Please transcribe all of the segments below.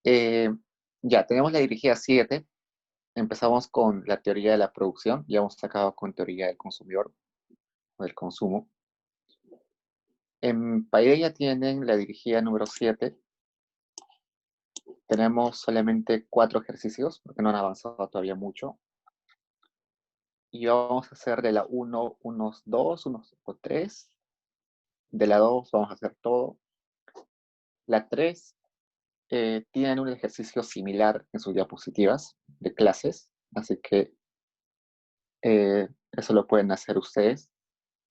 Eh, ya, tenemos la dirigida 7. Empezamos con la teoría de la producción. Ya hemos acabado con teoría del consumidor o del consumo. En Paideia tienen la dirigida número 7. Tenemos solamente 4 ejercicios porque no han avanzado todavía mucho. Y vamos a hacer de la 1 unos 2, unos 3. De la 2 vamos a hacer todo. La 3 tienen un ejercicio similar en sus diapositivas de clases, así que eso lo pueden hacer ustedes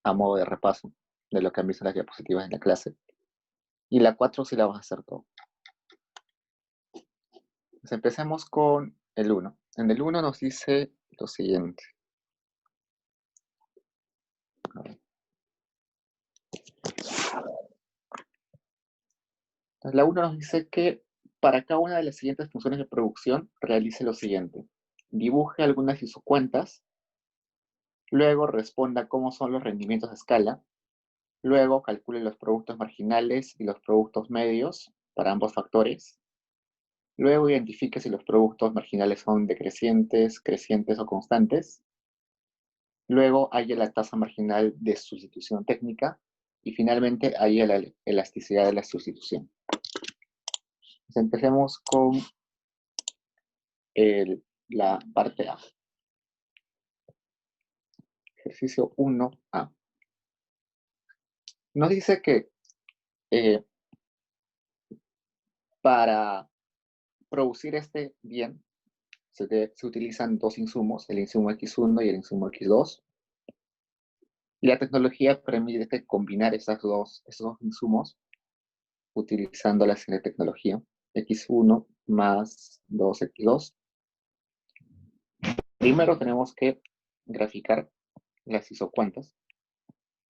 a modo de repaso de lo que han visto en las diapositivas en la clase. Y la 4 sí la vamos a hacer todo. Pues empecemos con el 1. En el 1 nos dice lo siguiente. La 1 nos dice que para cada una de las siguientes funciones de producción realice lo siguiente. Dibuje algunas isocuentas, luego responda cómo son los rendimientos de escala, luego calcule los productos marginales y los productos medios para ambos factores, luego identifique si los productos marginales son decrecientes, crecientes o constantes, luego haya la tasa marginal de sustitución técnica y finalmente haya la elasticidad de la sustitución. Entonces, empecemos con la parte A. Ejercicio 1A. Nos dice que para producir este bien se utilizan dos insumos, el insumo X1 y el insumo X2. Y la tecnología permite combinar estos dos insumos utilizando la siguiente tecnología. X1 más 2X2. Primero tenemos que graficar las isocuantas.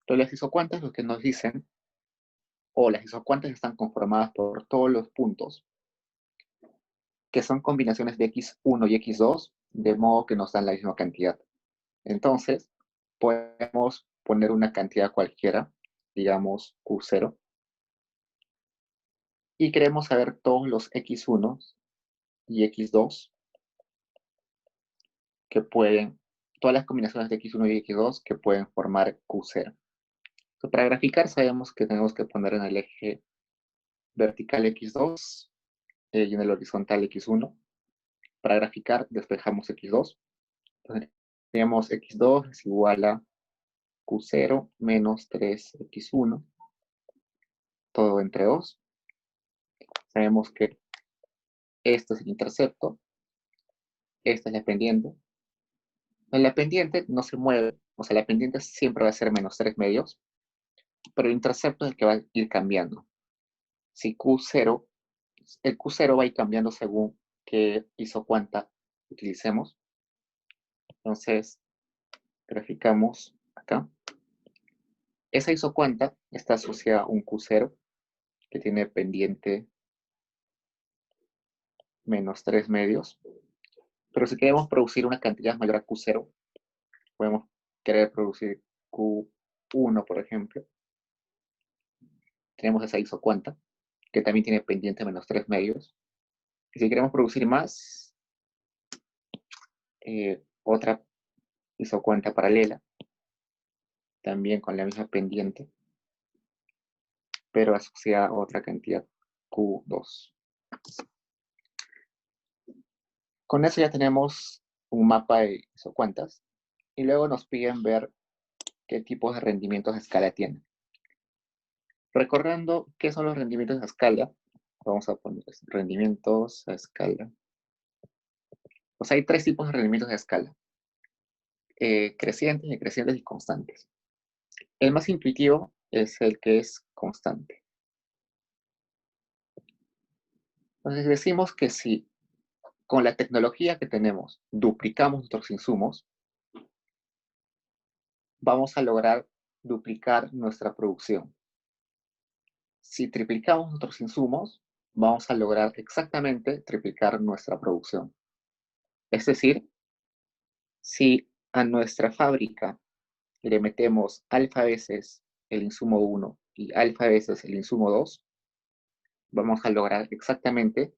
Entonces, las isocuantas lo que nos dicen, o las isocuantas están conformadas por todos los puntos, que son combinaciones de X1 y X2, de modo que nos dan la misma cantidad. Entonces, podemos poner una cantidad cualquiera, digamos Q0, y queremos saber todos los X1 y X2 que pueden, todas las combinaciones de X1 y X2 que pueden formar Q0. Entonces, para graficar sabemos que tenemos que poner en el eje vertical X2 y en el horizontal X1. Para graficar despejamos X2. Entonces, tenemos X2 es igual a Q0 menos 3X1, todo entre 2. Sabemos que este es el intercepto, esta es la pendiente. La pendiente no se mueve, o sea, la pendiente siempre va a ser menos 3 medios, pero el intercepto es el que va a ir cambiando. Si Q0, el Q0 va a ir cambiando según qué isocuanta utilicemos. Entonces, graficamos acá. Esa isocuanta está asociada a un Q0 que tiene pendiente menos 3 medios. Pero si queremos producir una cantidad mayor a Q0, podemos querer producir Q1, por ejemplo. Tenemos esa isocuanta, que también tiene pendiente menos 3 medios. Y si queremos producir más, otra isocuanta paralela, también con la misma pendiente, pero asociada a otra cantidad Q2. Con eso ya tenemos un mapa de isocuantas. Y luego nos piden ver qué tipos de rendimientos a escala tienen. Recordando qué son los rendimientos a escala, vamos a poner rendimientos a escala. Pues hay 3 tipos de rendimientos a escala. Crecientes, decrecientes y constantes. El más intuitivo es el que es constante. Entonces decimos que si con la tecnología que tenemos duplicamos nuestros insumos, vamos a lograr duplicar nuestra producción. Si triplicamos nuestros insumos, vamos a lograr exactamente triplicar nuestra producción. Es decir, si a nuestra fábrica le metemos alfa veces el insumo 1 y alfa veces el insumo 2, vamos a lograr exactamente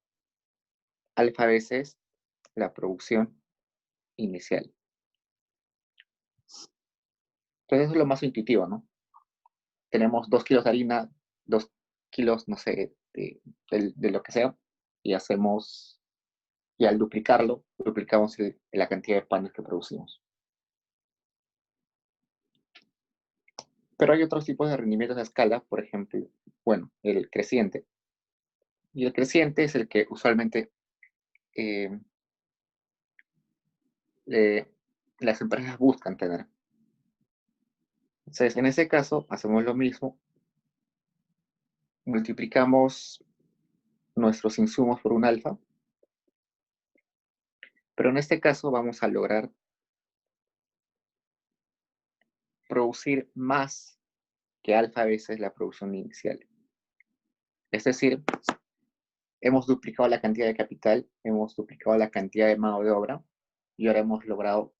alfa veces la producción inicial. Entonces eso es lo más intuitivo, ¿no? Tenemos 2 kilos de harina, 2 kilos, no sé, de lo que sea, y hacemos, y al duplicarlo, duplicamos la cantidad de panes que producimos. Pero hay otros tipos de rendimientos a escala, por ejemplo, bueno, el creciente. Y el creciente es el que usualmente eh, las empresas buscan tener. Entonces, en ese caso, hacemos lo mismo, multiplicamos nuestros insumos por un alfa, pero en este caso vamos a lograr producir más que alfa veces la producción inicial. Es decir, hemos duplicado la cantidad de capital, hemos duplicado la cantidad de mano de obra y ahora hemos logrado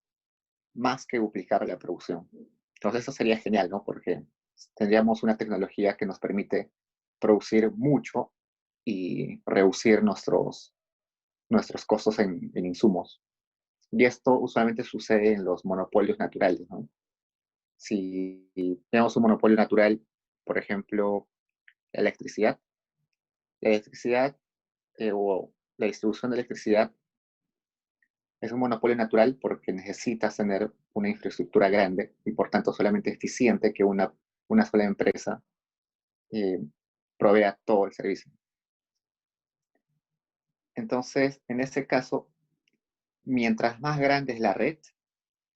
más que duplicar la producción. Entonces eso sería genial, ¿no? Porque tendríamos una tecnología que nos permite producir mucho y reducir nuestros costos en insumos. Y esto usualmente sucede en los monopolios naturales, ¿no? Si tenemos un monopolio natural, por ejemplo, la electricidad o la distribución de electricidad es un monopolio natural porque necesitas tener una infraestructura grande y por tanto solamente eficiente que una sola empresa eh, provea todo el servicio. Entonces, en ese caso, mientras más grande es la red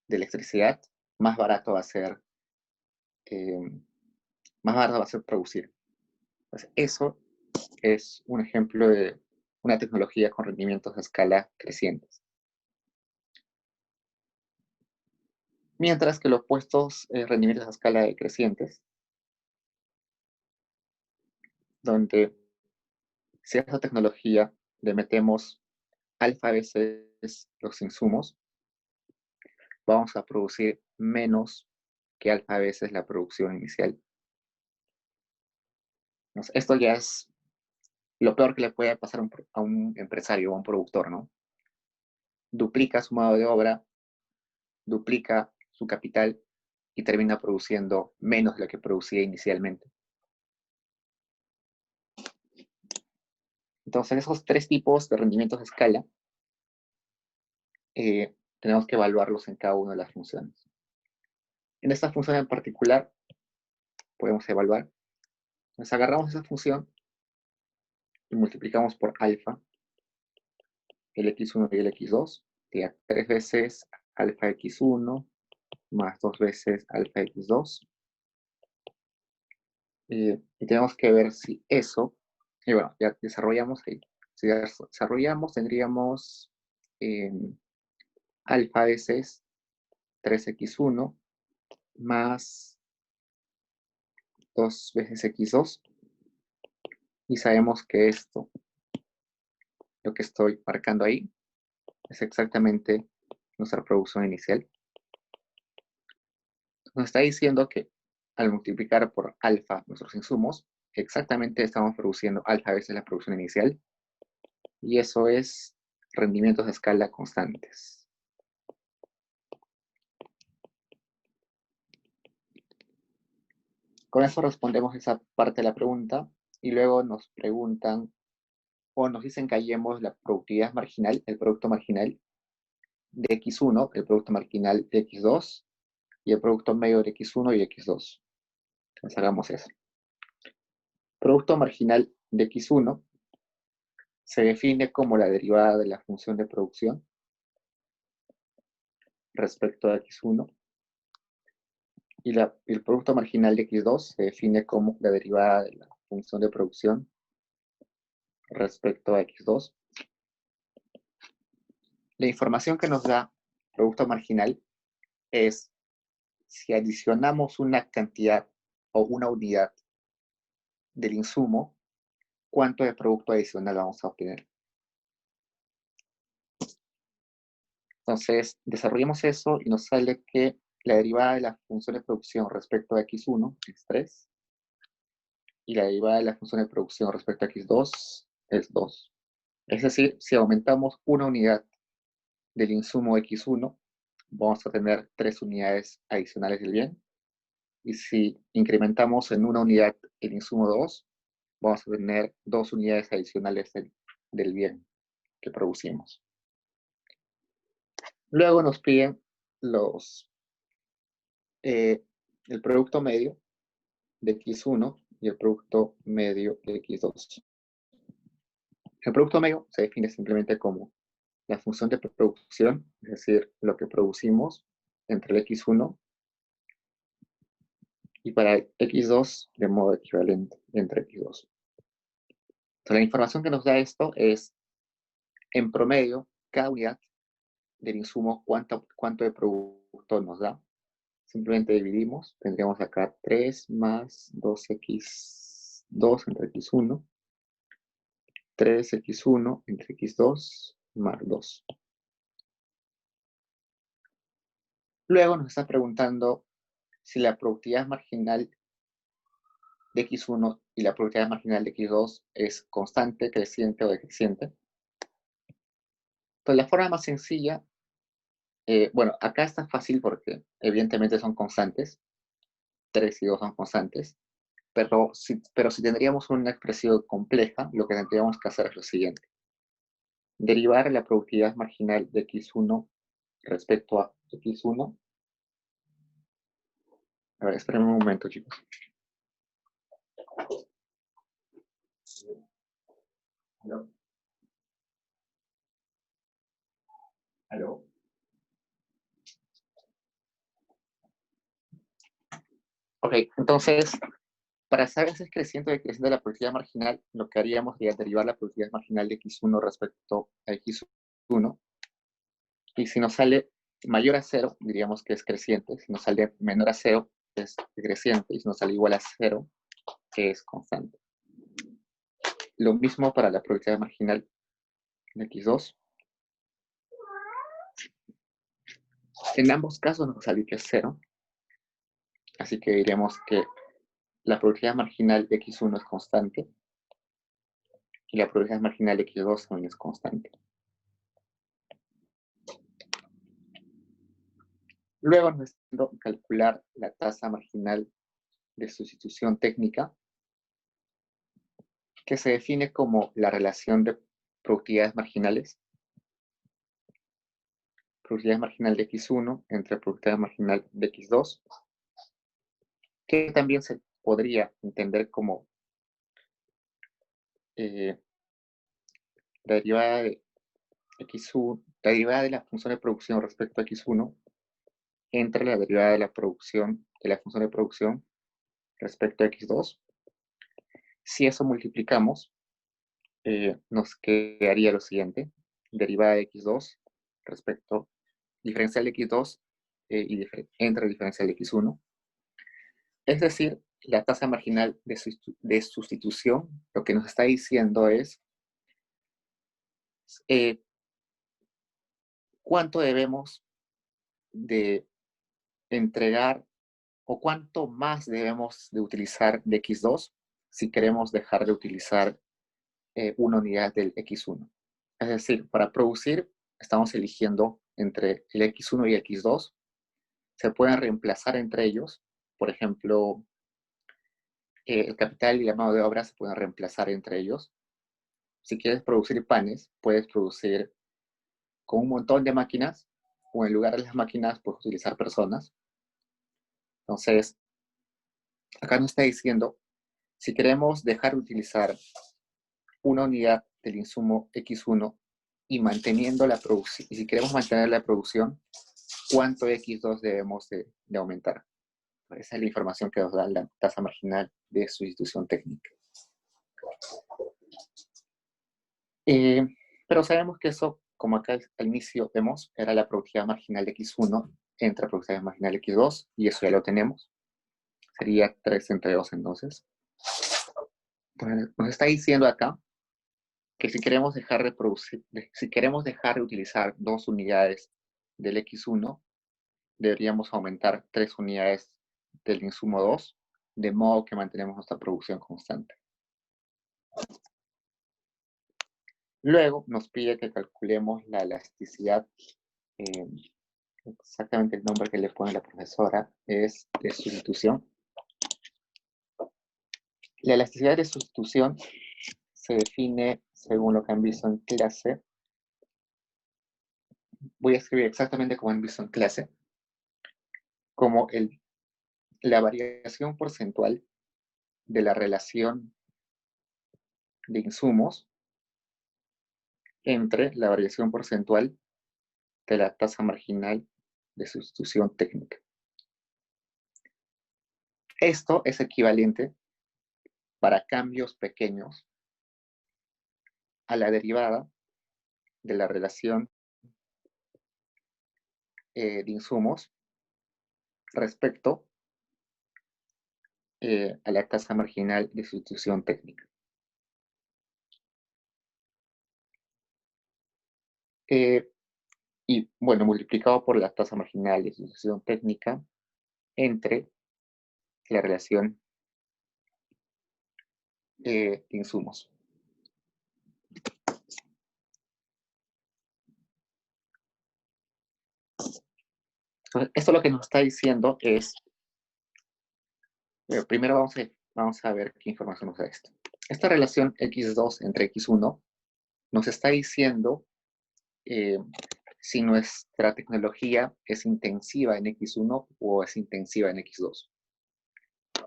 de electricidad, más barato va a ser, eh, más barato va a ser producir. Pues eso es un ejemplo de una tecnología con rendimientos a escala crecientes. Mientras que los opuestos rendimientos a escala decrecientes, donde si a esa tecnología le metemos alfa veces los insumos, vamos a producir menos que alfa veces la producción inicial. Entonces, esto ya es lo peor que le puede pasar a un empresario o a un productor, ¿no? Duplica su mano de obra, duplica su capital y termina produciendo menos de lo que producía inicialmente. Entonces, esos 3 tipos de rendimientos de escala tenemos que evaluarlos en cada una de las funciones. En esta función en particular podemos evaluar. Nos agarramos esa función y multiplicamos por alfa el x1 y el x2, que da 3 veces alfa x1 más 2 veces alfa x2. Y tenemos que ver si eso, y bueno, ya desarrollamos ahí. Si desarrollamos, tendríamos alfa veces 3x1 más 2 veces x2. Y sabemos que esto, lo que estoy marcando ahí, es exactamente nuestra producción inicial. Nos está diciendo que al multiplicar por alfa nuestros insumos, exactamente estamos produciendo alfa veces la producción inicial. Y eso es rendimientos de escala constantes. Con eso respondemos esa parte de la pregunta y luego nos preguntan o nos dicen que hallemos la productividad marginal, el producto marginal de X1, el producto marginal de X2 y el producto medio de X1 y X2. Entonces hagamos eso. Producto marginal de X1 se define como la derivada de la función de producción respecto a X1 y el producto marginal de X2 se define como la derivada de la función de producción respecto a X2. La información que nos da producto marginal es si adicionamos una cantidad o una unidad del insumo, cuánto de producto adicional vamos a obtener. Entonces, desarrollamos eso y nos sale que la derivada de la función de producción respecto a x1 es 3 y la derivada de la función de producción respecto a x2 es 2. Es decir, si aumentamos una unidad del insumo X1, vamos a tener 3 unidades adicionales del bien. Y si incrementamos en una unidad el insumo 2, vamos a tener 2 unidades adicionales del bien que producimos. Luego nos piden el producto medio de X1 y el producto medio de X2. El producto medio se define simplemente como la función de producción, es decir, lo que producimos entre el X1 y para X2 de modo equivalente entre X2. Entonces, la información que nos da esto es, en promedio, cada unidad del insumo, cuánto de producto nos da. Simplemente dividimos, tendríamos acá 3 más 2x2 entre x1, 3x1 entre x2 más 2. Luego nos está preguntando si la productividad marginal de x1 y la productividad marginal de x2 es constante, creciente o decreciente. Entonces, la forma más sencilla, bueno, acá está fácil porque evidentemente son constantes, 3 y 2 son constantes, pero si tendríamos una expresión compleja, lo que tendríamos que hacer es lo siguiente. Derivar la productividad marginal de x1 respecto a x1. A ver, espérenme un momento, chicos. ¿Aló? ¿Aló? Ok, entonces, para saber si es creciente o decreciente la productividad marginal, lo que haríamos sería derivar la productividad marginal de x1 respecto a x1. Y si nos sale mayor a 0, diríamos que es creciente. Si nos sale menor a 0, es decreciente. Y si nos sale igual a 0, que es constante. Lo mismo para la productividad marginal de x2. En ambos casos nos sale que es 0. Así que diremos que la probabilidad marginal de x1 es constante y la probabilidad marginal de x2 también es constante. Luego nos está calcular la tasa marginal de sustitución técnica, que se define como la relación de productividades marginales. Productividad marginal de x1 entre productividad marginal de x2, que también se podría entender como la derivada de x1, la derivada de la función de producción respecto a x1 entre la derivada de la producción de la función de producción respecto a x2. Si eso multiplicamos, nos quedaría lo siguiente: derivada de x2 respecto diferencial de x2 y entre diferencial de x1. Es decir, la tasa marginal de sustitución, lo que nos está diciendo es cuánto debemos de entregar o cuánto más debemos de utilizar de x2 si queremos dejar de utilizar una unidad del x1. Es decir, para producir estamos eligiendo entre el x1 y el x2. Se pueden reemplazar entre ellos. Por ejemplo, el capital y la mano de obra se pueden reemplazar entre ellos. Si quieres producir panes, puedes producir con un montón de máquinas, o en lugar de las máquinas puedes utilizar personas. Entonces, acá nos está diciendo, si queremos dejar de utilizar una unidad del insumo X1 y manteniendo la producción, y si queremos mantener la producción, ¿cuánto X2 debemos de aumentar? Esa es la información que nos da la tasa marginal de sustitución técnica. Pero sabemos que eso, como acá al inicio vemos, era la productividad marginal de X1 entre la productividad marginal de X2, y eso ya lo tenemos. Sería 3 entre 2 entonces. Entonces nos está diciendo acá que si queremos dejar de producir, si queremos dejar de utilizar 2 unidades del X1, deberíamos aumentar 3 unidades del insumo 2, de modo que mantenemos nuestra producción constante. Luego nos pide que calculemos la elasticidad, eh, exactamente el nombre que le pone la profesora es de sustitución. La elasticidad de sustitución se define, según lo que han visto en clase. Voy a escribir exactamente como han visto en clase, como la variación porcentual de la relación de insumos entre la variación porcentual de la tasa marginal de sustitución técnica. Esto es equivalente para cambios pequeños a la derivada de la relación de insumos respecto a la tasa marginal de sustitución técnica. Y bueno, multiplicado por la tasa marginal de sustitución técnica entre la relación de insumos. Entonces, esto lo que nos está diciendo es, primero vamos a ver qué información nos da esto. Esta relación x2 entre x1 nos está diciendo si nuestra tecnología es intensiva en x1 o es intensiva en x2.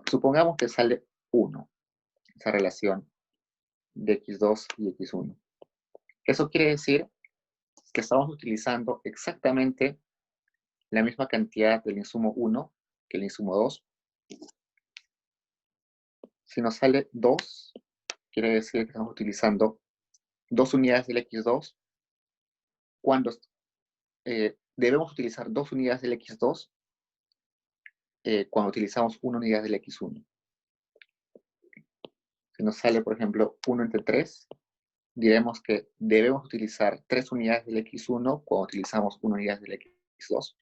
Supongamos que sale 1, esa relación de x2 y x1. Eso quiere decir que estamos utilizando exactamente la misma cantidad del insumo 1 que el insumo 2. Si nos sale 2, quiere decir que estamos utilizando 2 unidades del x2 cuando debemos utilizar 2 unidades del x2 cuando utilizamos 1 unidad del x1. Si nos sale, por ejemplo, 1 entre 3, diremos que debemos utilizar 3 unidades del x1 cuando utilizamos 1 unidad del x2.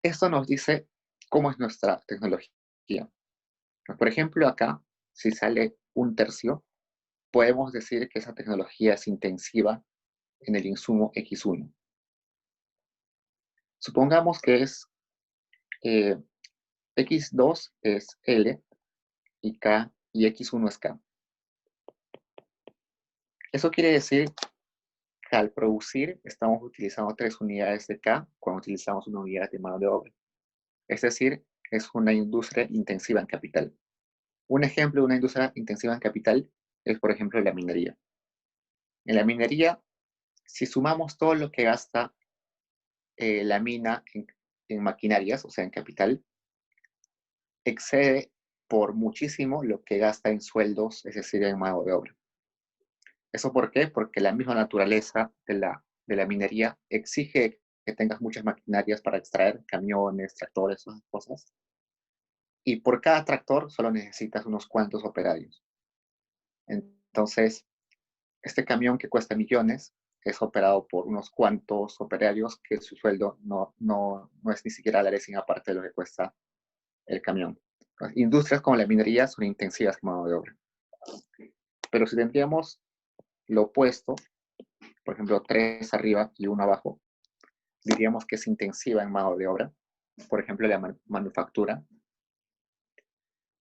Esto nos dice cómo es nuestra tecnología. Por ejemplo, acá, si sale 1/3, podemos decir que esa tecnología es intensiva en el insumo x1. Supongamos que es x2 es L y K y x1 es K. Eso quiere decir que al producir estamos utilizando 3 unidades de K cuando utilizamos una unidad de mano de obra. Es decir, es una industria intensiva en capital. Un ejemplo de una industria intensiva en capital es, por ejemplo, la minería. En la minería, si sumamos todo lo que gasta la mina en maquinarias, o sea, en capital, excede por muchísimo lo que gasta en sueldos, es decir, en mano de obra. ¿Eso por qué? Porque la misma naturaleza de la minería exige que tengas muchas maquinarias para extraer, camiones, tractores, esas cosas. Y por cada tractor solo necesitas unos cuantos operarios. Entonces, este camión que cuesta millones es operado por unos cuantos operarios que su sueldo no es ni siquiera la décima parte de lo que cuesta el camión. Entonces, industrias como la minería son intensivas en mano de obra. Pero si tendríamos lo opuesto, por ejemplo, 3 arriba y 1 abajo, diríamos que es intensiva en mano de obra, por ejemplo, la manufactura.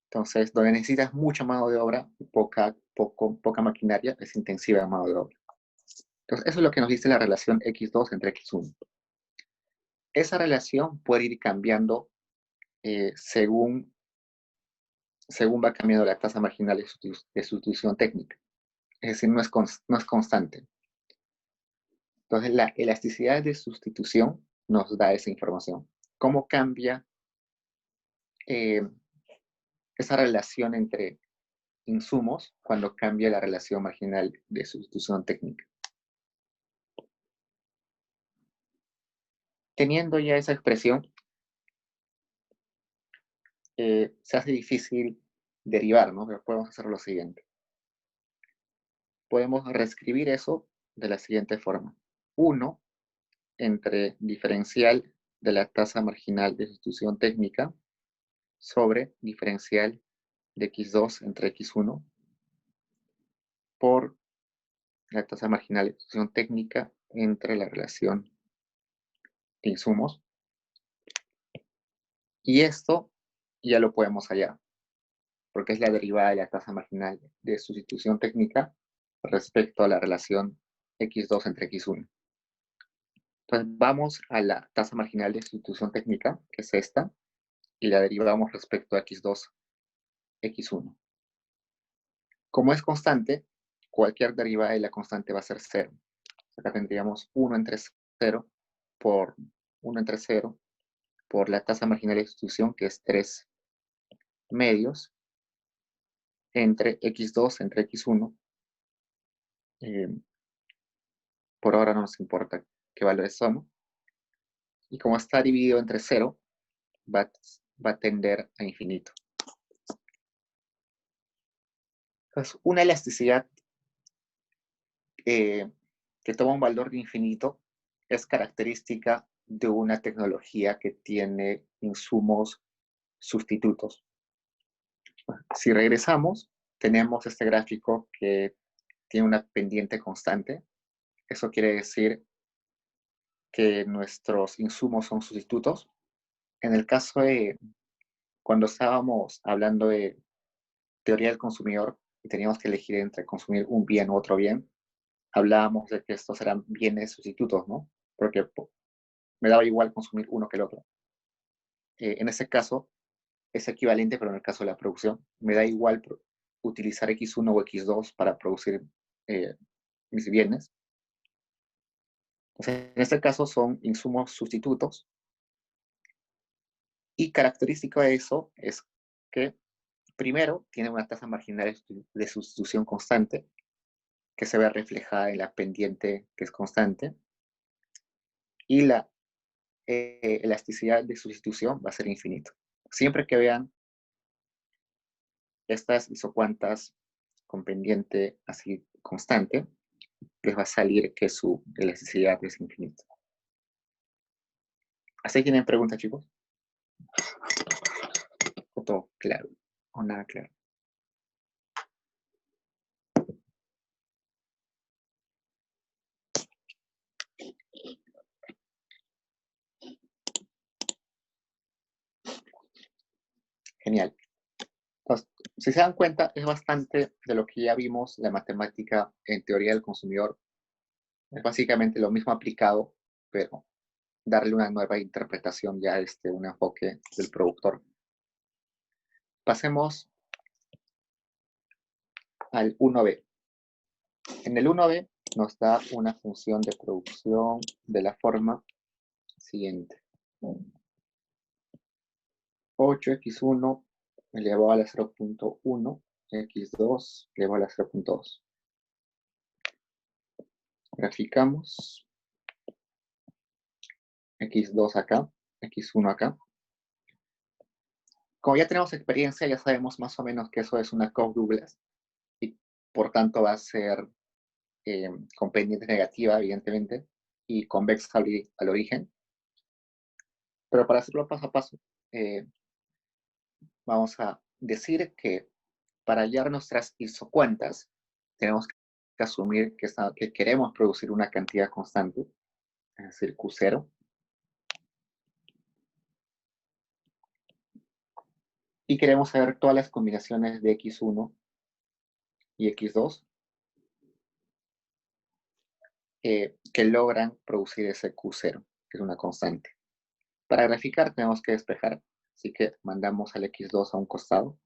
Entonces, donde necesitas mucha mano de obra y poca maquinaria, es intensiva en mano de obra. Entonces, eso es lo que nos dice la relación x2 entre x1. Esa relación puede ir cambiando según va cambiando la tasa marginal de sustitución técnica. Es decir, no es constante. Entonces, la elasticidad de sustitución nos da esa información. ¿Cómo cambia esa relación entre insumos cuando cambia la relación marginal de sustitución técnica? Teniendo ya esa expresión, se hace difícil derivar, ¿no? Pero podemos hacer lo siguiente. Podemos reescribir eso de la siguiente forma. 1 entre diferencial de la tasa marginal de sustitución técnica sobre diferencial, de x2 entre x1 por la tasa marginal de sustitución técnica entre la relación de insumos. Y esto ya lo podemos hallar, porque es la derivada de la tasa marginal de sustitución técnica respecto a la relación x2 entre x1. Entonces vamos a la tasa marginal de sustitución técnica, que es esta, y la derivamos respecto a x2, x1. Como es constante, cualquier derivada de la constante va a ser 0. Acá tendríamos 1 entre 0 por 1 entre 0 por la tasa marginal de sustitución, que es 3 medios, entre x2 entre x1. Por ahora no nos importa qué valores son. Y como está dividido entre 0, va a tender a infinito. Entonces, una elasticidad que toma un valor de infinito es característica de una tecnología que tiene insumos sustitutos. Si regresamos, tenemos este gráfico que tiene una pendiente constante. Eso quiere decir que nuestros insumos son sustitutos. En el caso de cuando estábamos hablando de teoría del consumidor y teníamos que elegir entre consumir un bien u otro bien, hablábamos de que estos eran bienes sustitutos, ¿no? Porque me daba igual consumir uno que el otro. En ese caso, es equivalente, pero en el caso de la producción, me da igual utilizar X1 o X2 para producir mis bienes. Entonces, en este caso son insumos sustitutos. Y característico de eso es que, primero, tiene una tasa marginal de sustitución constante, que se ve reflejada en la pendiente, que es constante. Y la elasticidad de sustitución va a ser infinito. Siempre que vean estas isocuantas con pendiente así constante, les va a salir que su elasticidad es infinita. ¿Así tienen preguntas, chicos? ¿O todo claro? ¿O nada claro? Genial. Entonces, si se dan cuenta, es bastante de lo que ya vimos la matemática en teoría del consumidor. Es básicamente lo mismo aplicado, pero darle una nueva interpretación ya un enfoque del productor. Pasemos al 1b. En el 1b nos da una función de producción de la forma siguiente. 8x1 elevado a la 0.1, x2 elevado a la 0.2. Graficamos x2 acá, x1 acá. Como ya tenemos experiencia, ya sabemos más o menos que eso es una Cobb-Douglas y por tanto va a ser con pendiente negativa, evidentemente, y convexa al origen. Pero para hacerlo paso a paso, vamos a decir que para hallar nuestras isocuantas, tenemos que asumir que queremos producir una cantidad constante, es decir, Q0. Y queremos saber todas las combinaciones de X1 y X2 que logran producir ese Q0, que es una constante. Para graficar tenemos que despejar, así que mandamos al X2 a un costado.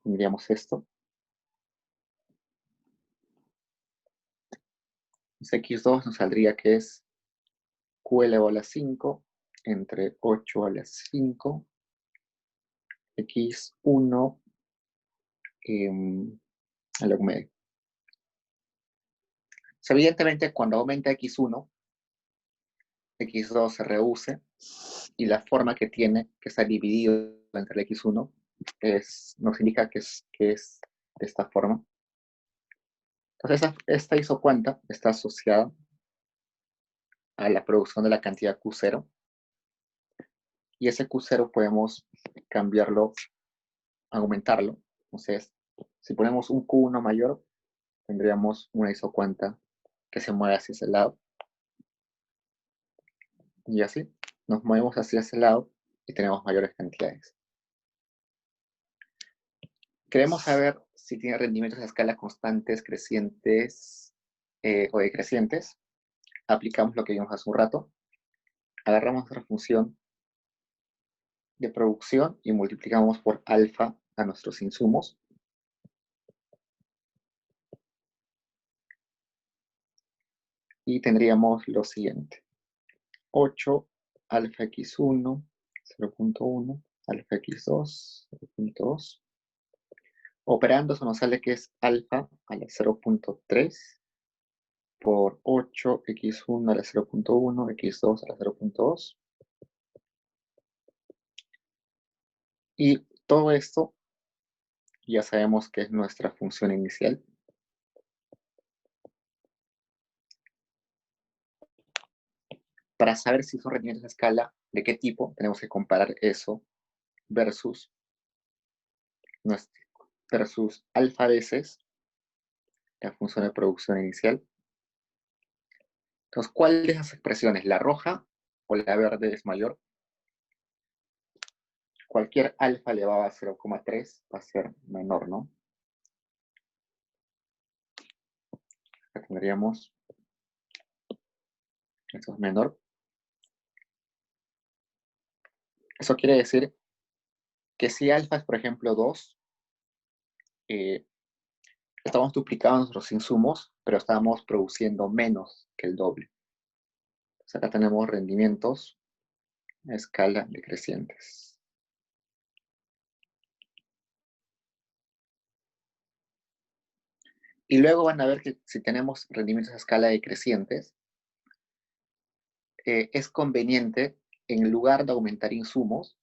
Tendríamos esto. X2 nos saldría que es Q elevado a la 5 entre 8 a la 5, X1 a la medio. Evidentemente, cuando aumenta X1, X2 se reduce y la forma que tiene, que está dividido entre el X1, nos indica que es de esta forma. Entonces, esta isocuanta está asociada a la producción de la cantidad Q0 y ese Q0 podemos cambiarlo, aumentarlo. Entonces, Si ponemos un Q1 mayor, tendríamos una isocuanta que se mueve hacia ese lado. Y así, nos movemos hacia ese lado y tenemos mayores cantidades. Queremos saber si tiene rendimientos a escala constantes, crecientes o decrecientes. Aplicamos lo que vimos hace un rato. Agarramos nuestra función de producción y multiplicamos por alfa a nuestros insumos. Y tendríamos lo siguiente. 8 alfa x1, 0.1, alfa x2, 0.2. Operando eso nos sale que es alfa a la 0.3 por 8 x1 a la 0.1, x2 a la 0.2. Y todo esto ya sabemos que es nuestra función inicial. Para saber si son rendimientos de escala, de qué tipo, tenemos que comparar eso versus alfa veces la función de producción inicial. Entonces, ¿cuál de esas expresiones, la roja o la verde, es mayor? Cualquier alfa elevado a 0,3 va a ser menor, ¿no? Acá tendríamos, eso es menor. Eso quiere decir que si alfa es, por ejemplo, 2, estamos duplicando nuestros insumos, pero estamos produciendo menos que el doble. Entonces acá tenemos rendimientos a escala decrecientes. Y luego van a ver que si tenemos rendimientos a escala decrecientes, es conveniente, en lugar de aumentar insumos,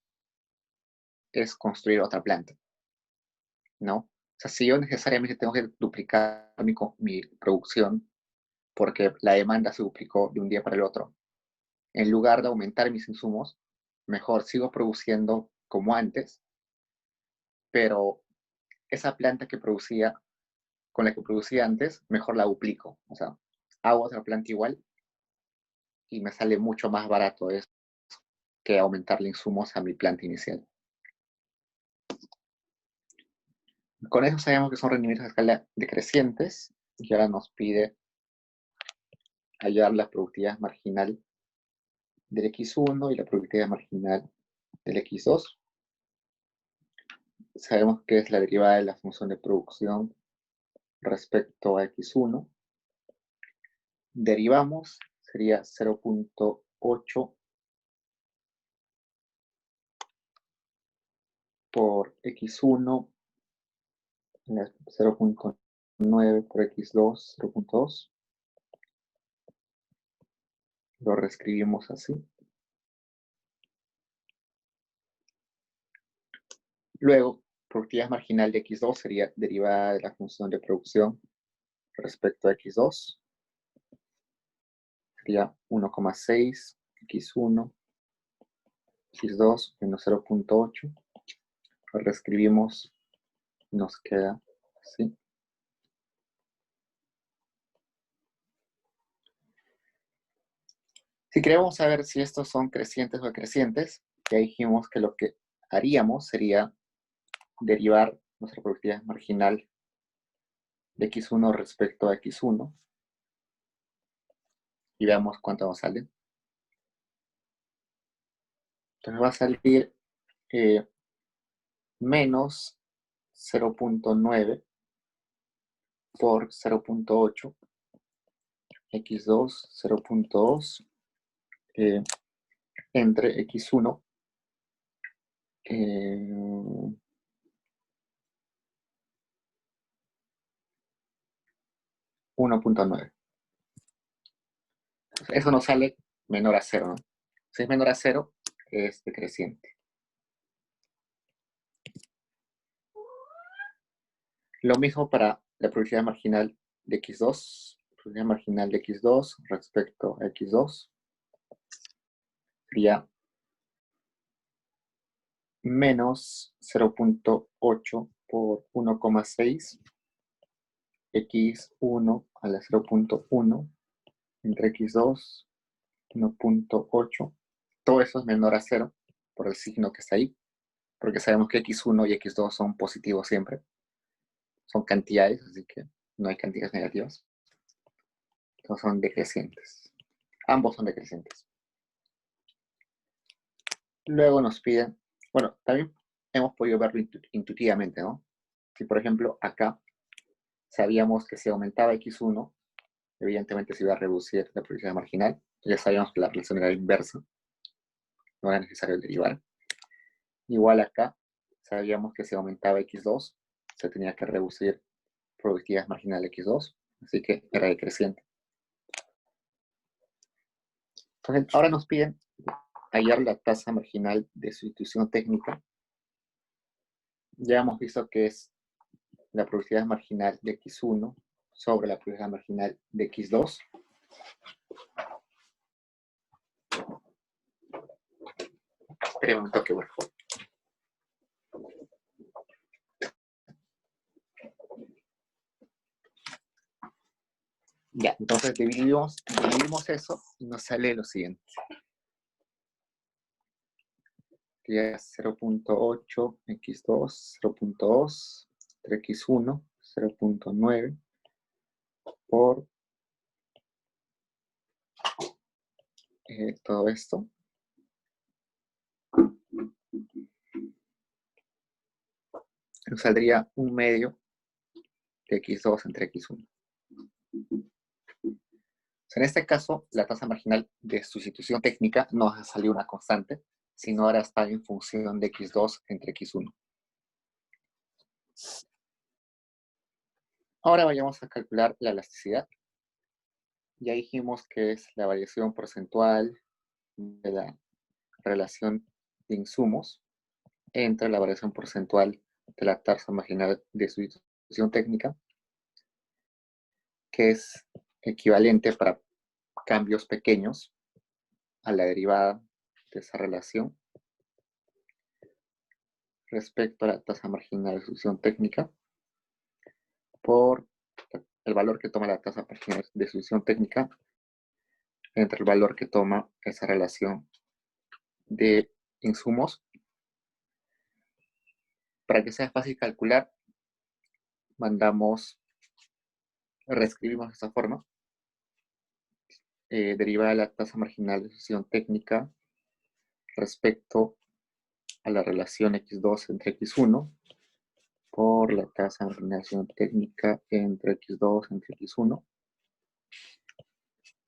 es construir otra planta, ¿no? O sea, si yo necesariamente tengo que duplicar mi producción porque la demanda se duplicó de un día para el otro, en lugar de aumentar mis insumos, mejor sigo produciendo como antes, pero esa planta con la que producía antes, mejor la duplico. O sea, hago otra planta igual y me sale mucho más barato eso que aumentarle insumos a mi planta inicial. Con eso sabemos que son rendimientos de escala decrecientes y ahora nos pide hallar la productividad marginal del x1 y la productividad marginal del x2. Sabemos que es la derivada de la función de producción respecto a x1. Derivamos, sería 0.8 por x1, 0.9 por x2, 0.2. Lo reescribimos así. Luego, productividad marginal de x2 sería derivada de la función de producción respecto a x2. Sería 1,6 x1, x2 menos 0.8. Lo reescribimos, nos queda así. Si queremos saber si estos son crecientes o decrecientes, ya dijimos que lo que haríamos sería derivar nuestra productividad marginal de x1 respecto a x1 y veamos cuánto nos sale. Entonces va a salir menos 0.9 por 0.8, x2, 0.2, entre x1, 1.9. Eso nos sale menor a 0, ¿no? Si es menor a 0, es decreciente. Lo mismo para la productividad marginal de x2. Productividad marginal de x2 respecto a x2 sería menos 0.8 por 1,6 x1 a la 0.1 entre x2, 1.8. Todo eso es menor a 0 por el signo que está ahí, porque sabemos que x1 y x2 son positivos siempre. Son cantidades, así que no hay cantidades negativas. Entonces son decrecientes. Ambos son decrecientes. Luego nos piden, bueno, también hemos podido verlo intuitivamente, ¿no? Si, por ejemplo, acá sabíamos que si aumentaba x1, evidentemente se iba a reducir la probabilidad marginal. Ya sabíamos que la relación era inversa. No era necesario derivar. Igual acá, sabíamos que si aumentaba x2, se tenía que reducir probabilidad marginal x2, así que era decreciente. Entonces, ahora nos piden hallar la tasa marginal de sustitución técnica. Ya hemos visto que es la probabilidad marginal de x1 sobre la probabilidad marginal de x2. Esperen un toque, por favor. Ya, entonces dividimos eso y nos sale lo siguiente. Que es 0.8 x2, 0.2, 3x1, 0.9 por todo esto. Nos saldría 1/2 de x2 entre x1. En este caso, la tasa marginal de sustitución técnica no ha salido una constante, sino ahora está en función de x2 entre x1. Ahora vayamos a calcular la elasticidad. Ya dijimos que es la variación porcentual de la relación de insumos entre la variación porcentual de la tasa marginal de sustitución técnica, que es equivalente para cambios pequeños a la derivada de esa relación respecto a la tasa marginal de sustitución técnica por el valor que toma la tasa marginal de sustitución técnica entre el valor que toma esa relación de insumos. Para que sea fácil calcular, reescribimos de esta forma. Derivada de la tasa marginal de sustitución técnica respecto a la relación x2 entre x1 por la tasa marginal de sustitución técnica entre x2 entre x1.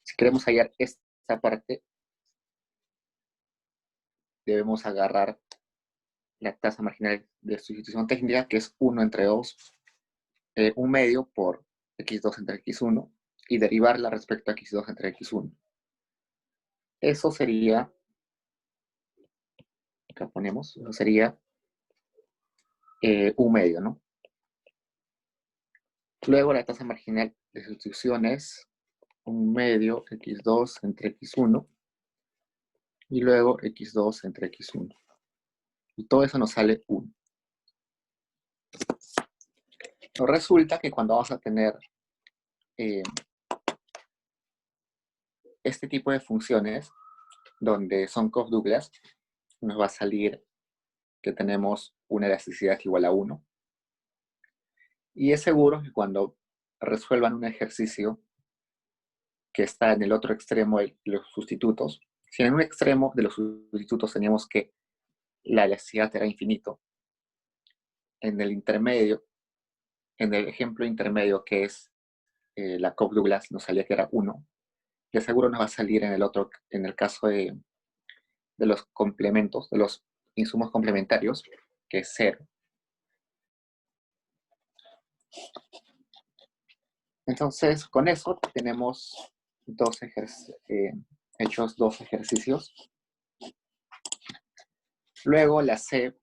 Si queremos hallar esta parte, debemos agarrar la tasa marginal de sustitución técnica, que es 1 entre 2, 1/2 por x2 entre x1, y derivarla respecto a x2 entre x1. Eso sería, acá ponemos, eso sería 1/2, ¿no? Luego la tasa marginal de sustitución es 1/2 x2 entre x1, y luego x2 entre x1. Y todo eso nos sale 1. Nos resulta que cuando vamos a tener este tipo de funciones, donde son Cobb-Douglas, nos va a salir que tenemos una elasticidad igual a 1. Y es seguro que cuando resuelvan un ejercicio que está en el otro extremo de los sustitutos, si en un extremo de los sustitutos teníamos que la elasticidad era infinito, en el intermedio, en el ejemplo intermedio que es la Cobb-Douglas, nos salía que era 1, y seguro nos va a salir en el otro, en el caso de los complementos, de los insumos complementarios, que es 0. Entonces, con eso tenemos hechos dos ejercicios. Luego la C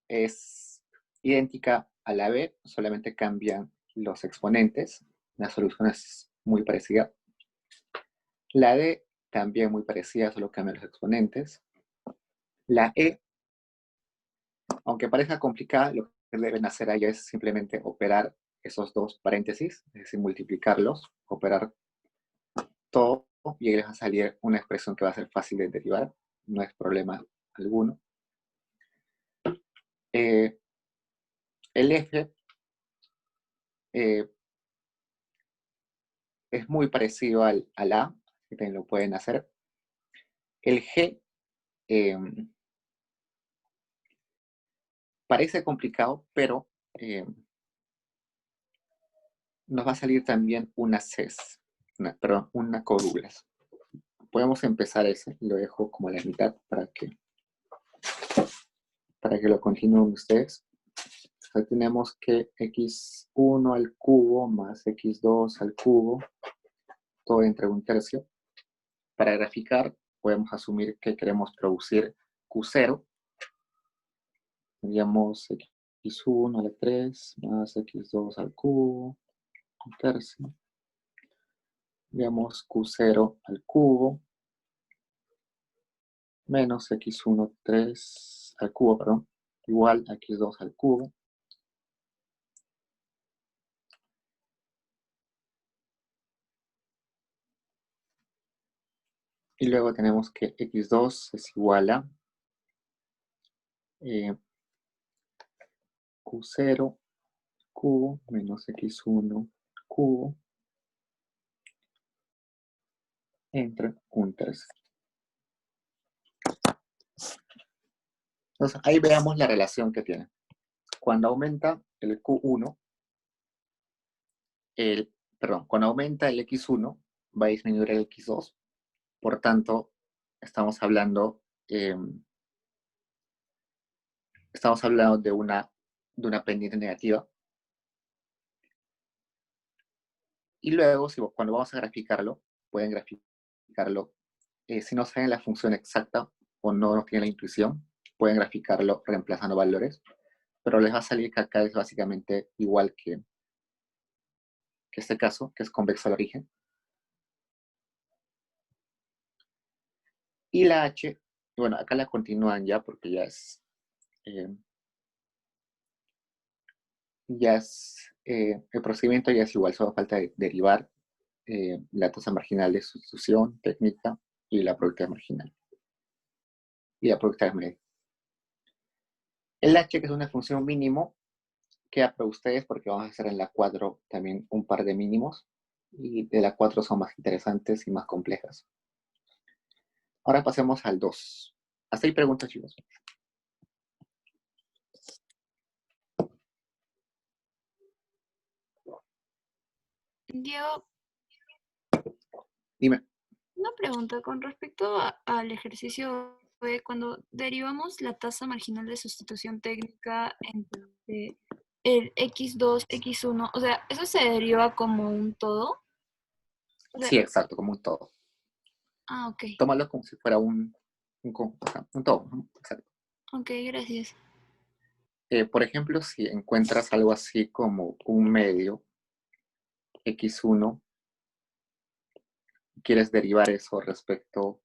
es idéntica a la B, solamente cambian los exponentes. La solución es muy parecida. La D también muy parecida, solo cambian los exponentes. La E, aunque parezca complicada, lo deben hacer allá es simplemente operar esos dos paréntesis, es decir, multiplicarlos, operar todo, y ahí les va a salir una expresión que va a ser fácil de derivar, no es problema alguno. El F es muy parecido al A, que también lo pueden hacer. El G parece complicado, pero nos va a salir también una CES, perdón, una corulas. Podemos empezar ese, lo dejo como a la mitad para que lo continúen ustedes. O sea, tenemos que x1 al cubo más x2 al cubo, todo entre 1/3. Para graficar, podemos asumir que queremos producir Q0. Tendríamos x1 a la 3 más x2 al cubo, 1/3. Digamos Q0 al cubo menos x1 3 al cubo, perdón, igual a x2 al cubo. Y luego tenemos que x2 es igual a Q0 cubo menos x1 cubo entre 1/3. Entonces, ahí veamos la relación que tiene. Cuando aumenta el Q1, cuando aumenta el X1, va a disminuir el X2. Por tanto, estamos hablando de una pendiente negativa. Y luego, cuando vamos a graficarlo, pueden graficarlo, si no saben la función exacta o no tienen la intuición, pueden graficarlo reemplazando valores, pero les va a salir que acá es básicamente igual que este caso, que es convexo al origen. Y la H, bueno, acá la continúan ya porque ya es el procedimiento ya es igual, solo falta derivar la tasa marginal de sustitución técnica y la productividad marginal y la productividad media. El H, que es una función mínimo, queda para ustedes porque vamos a hacer en la 4 también un par de mínimos, y de la 4 son más interesantes y más complejas. Ahora pasemos al 2. ¿Hasta ahí preguntas, chicos? Diego, Dime. una pregunta con respecto al ejercicio de cuando derivamos la tasa marginal de sustitución técnica entre el x2, x1, o sea, ¿eso se deriva como un todo? O sea, Sí, exacto, como un todo. ok. Tómalo como si fuera un todo, ¿no? Exacto. Ok, gracias. Por ejemplo, si encuentras algo así como un medio x1, quieres derivar eso respecto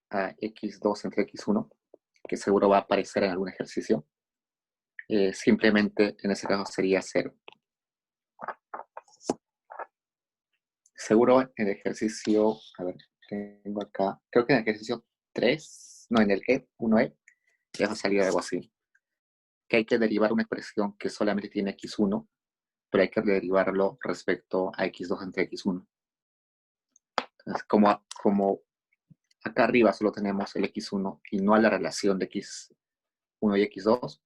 a x2 entre x1, que seguro va a aparecer en algún ejercicio, simplemente en ese caso sería 0. Seguro en el ejercicio, a ver, tengo acá, creo que en el ejercicio 3, no, en el E1E, ya va a salir algo así, que hay que derivar una expresión que solamente tiene x1, pero hay que derivarlo respecto a x2 entre x1. Entonces, como acá arriba solo tenemos el x1 y no a la relación de x1 y x2,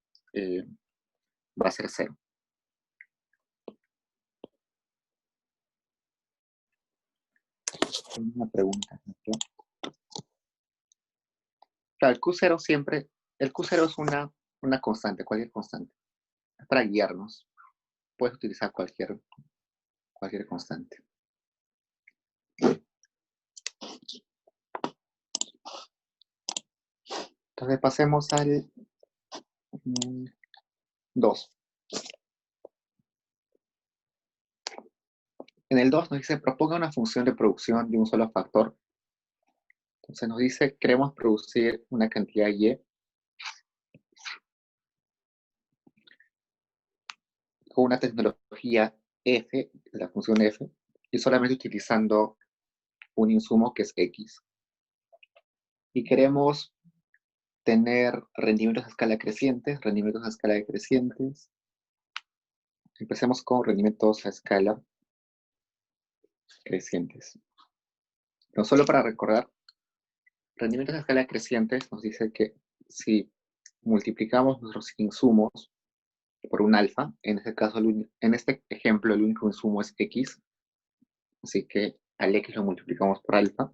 va a ser 0. Una pregunta. Claro, el Q0 es una constante, cualquier constante. Es para guiarnos. Puedes utilizar cualquier constante. Entonces pasemos al 2. En el 2 nos dice, proponga una función de producción de un solo factor. Entonces nos dice, queremos producir una cantidad Y con una tecnología f, la función f, y solamente utilizando un insumo que es x. Y queremos tener rendimientos a escala crecientes, rendimientos a escala decrecientes. Empecemos con rendimientos a escala crecientes. No solo para recordar, rendimientos a escala crecientes nos dice que si multiplicamos nuestros insumos por un alfa, en este ejemplo el único insumo es x, así que al x lo multiplicamos por alfa,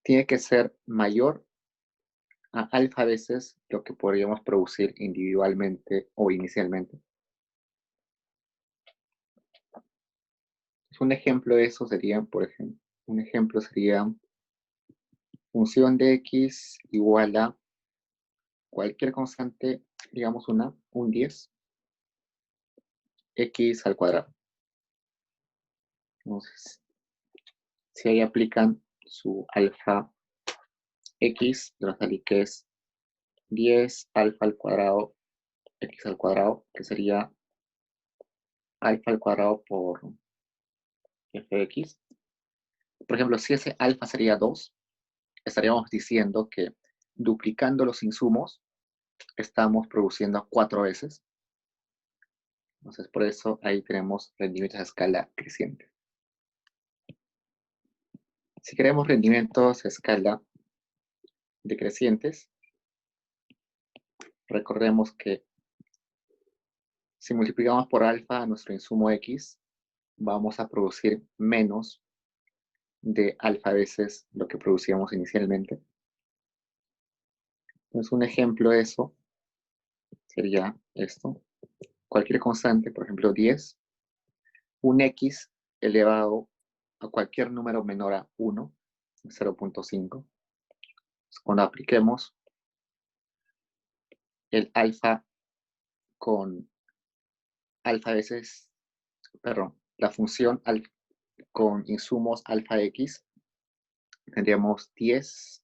tiene que ser mayor a alfa veces lo que podríamos producir individualmente o inicialmente. Un ejemplo de eso sería, por ejemplo, función de x igual a cualquier constante, digamos un 10, x al cuadrado. Entonces, si ahí aplican su alfa x, nos sale que es 10 alfa al cuadrado, x al cuadrado, que sería alfa al cuadrado por fx. Por ejemplo, si ese alfa sería 2, estaríamos diciendo que duplicando los insumos, estamos produciendo 4 veces. Entonces, por eso ahí tenemos rendimientos a escala creciente. Si queremos rendimientos a escala decrecientes, recordemos que si multiplicamos por alfa nuestro insumo x, vamos a producir menos de alfa veces lo que producíamos inicialmente. Entonces, un ejemplo de eso sería esto. Cualquier constante, por ejemplo 10, un x elevado a cualquier número menor a 1, 0.5. Cuando apliquemos el alfa con alfa veces, perdón, la función con insumos alfa x, tendríamos 10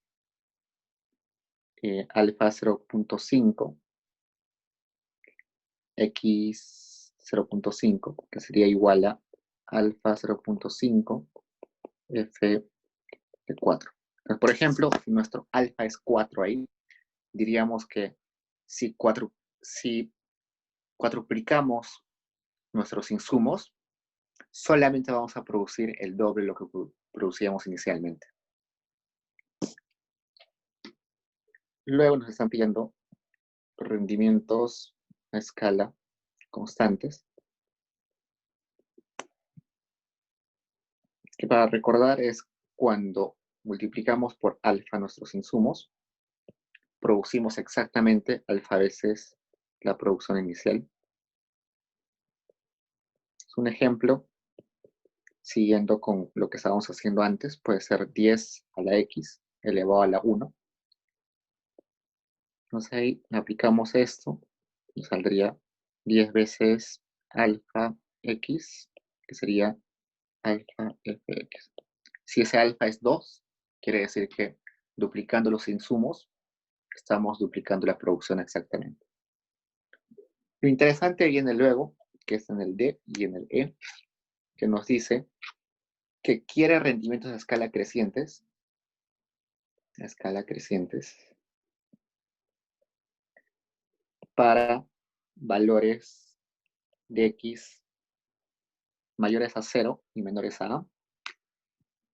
alfa 0.5 x 0.5, que sería igual a alfa 0.5 f de 4. Entonces, por ejemplo, si nuestro alfa es 4 ahí, diríamos que si cuadruplicamos nuestros insumos, solamente vamos a producir el doble de lo que producíamos inicialmente. Luego nos están pidiendo rendimientos a escala constantes, que para recordar es cuando multiplicamos por alfa nuestros insumos, producimos exactamente alfa veces la producción inicial. Es un ejemplo, siguiendo con lo que estábamos haciendo antes, puede ser 10 a la x elevado a la 1. Entonces ahí aplicamos esto, nos saldría 10 veces alfa x, que sería alfa fx. Si ese alfa es 2, quiere decir que duplicando los insumos, estamos duplicando la producción exactamente. Lo interesante viene luego, que es en el D y en el E, que nos dice que quiere rendimientos a escala crecientes, para valores de x mayores a 0 y menores a A,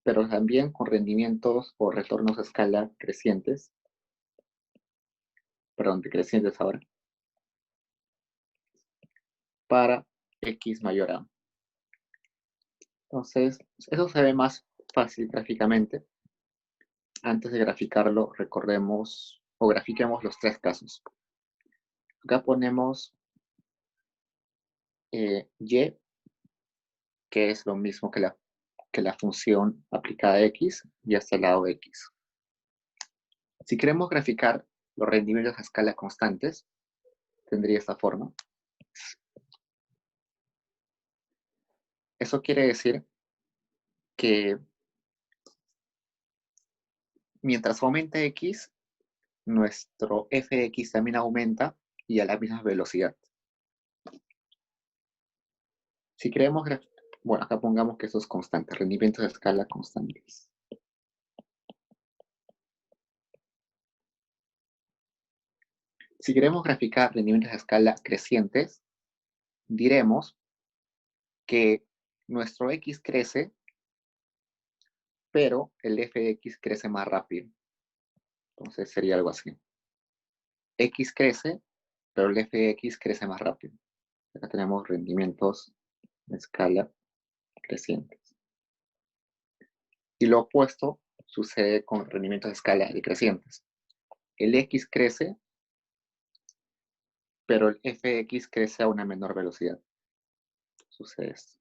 pero también con rendimientos o retornos a escala crecientes, decrecientes ahora, para x mayor a. Entonces, eso se ve más fácil gráficamente. Antes de graficarlo, recordemos o grafiquemos los tres casos. Acá ponemos y, que es lo mismo que la función aplicada a x, y hasta el lado de x. Si queremos graficar los rendimientos a escala constantes, tendría esta forma. Eso quiere decir que mientras aumenta x, nuestro f de x también aumenta y a la misma velocidad. Si queremos, bueno, acá pongamos que eso es constante, rendimientos de escala constantes. Si queremos graficar rendimientos de escala crecientes, diremos que nuestro X crece, pero el f de X crece más rápido. Entonces sería algo así. X crece, pero el f de X crece más rápido. Acá tenemos rendimientos de escala crecientes. Y lo opuesto sucede con rendimientos de escala decrecientes. El X crece, pero el f de X crece a una menor velocidad. Sucede esto.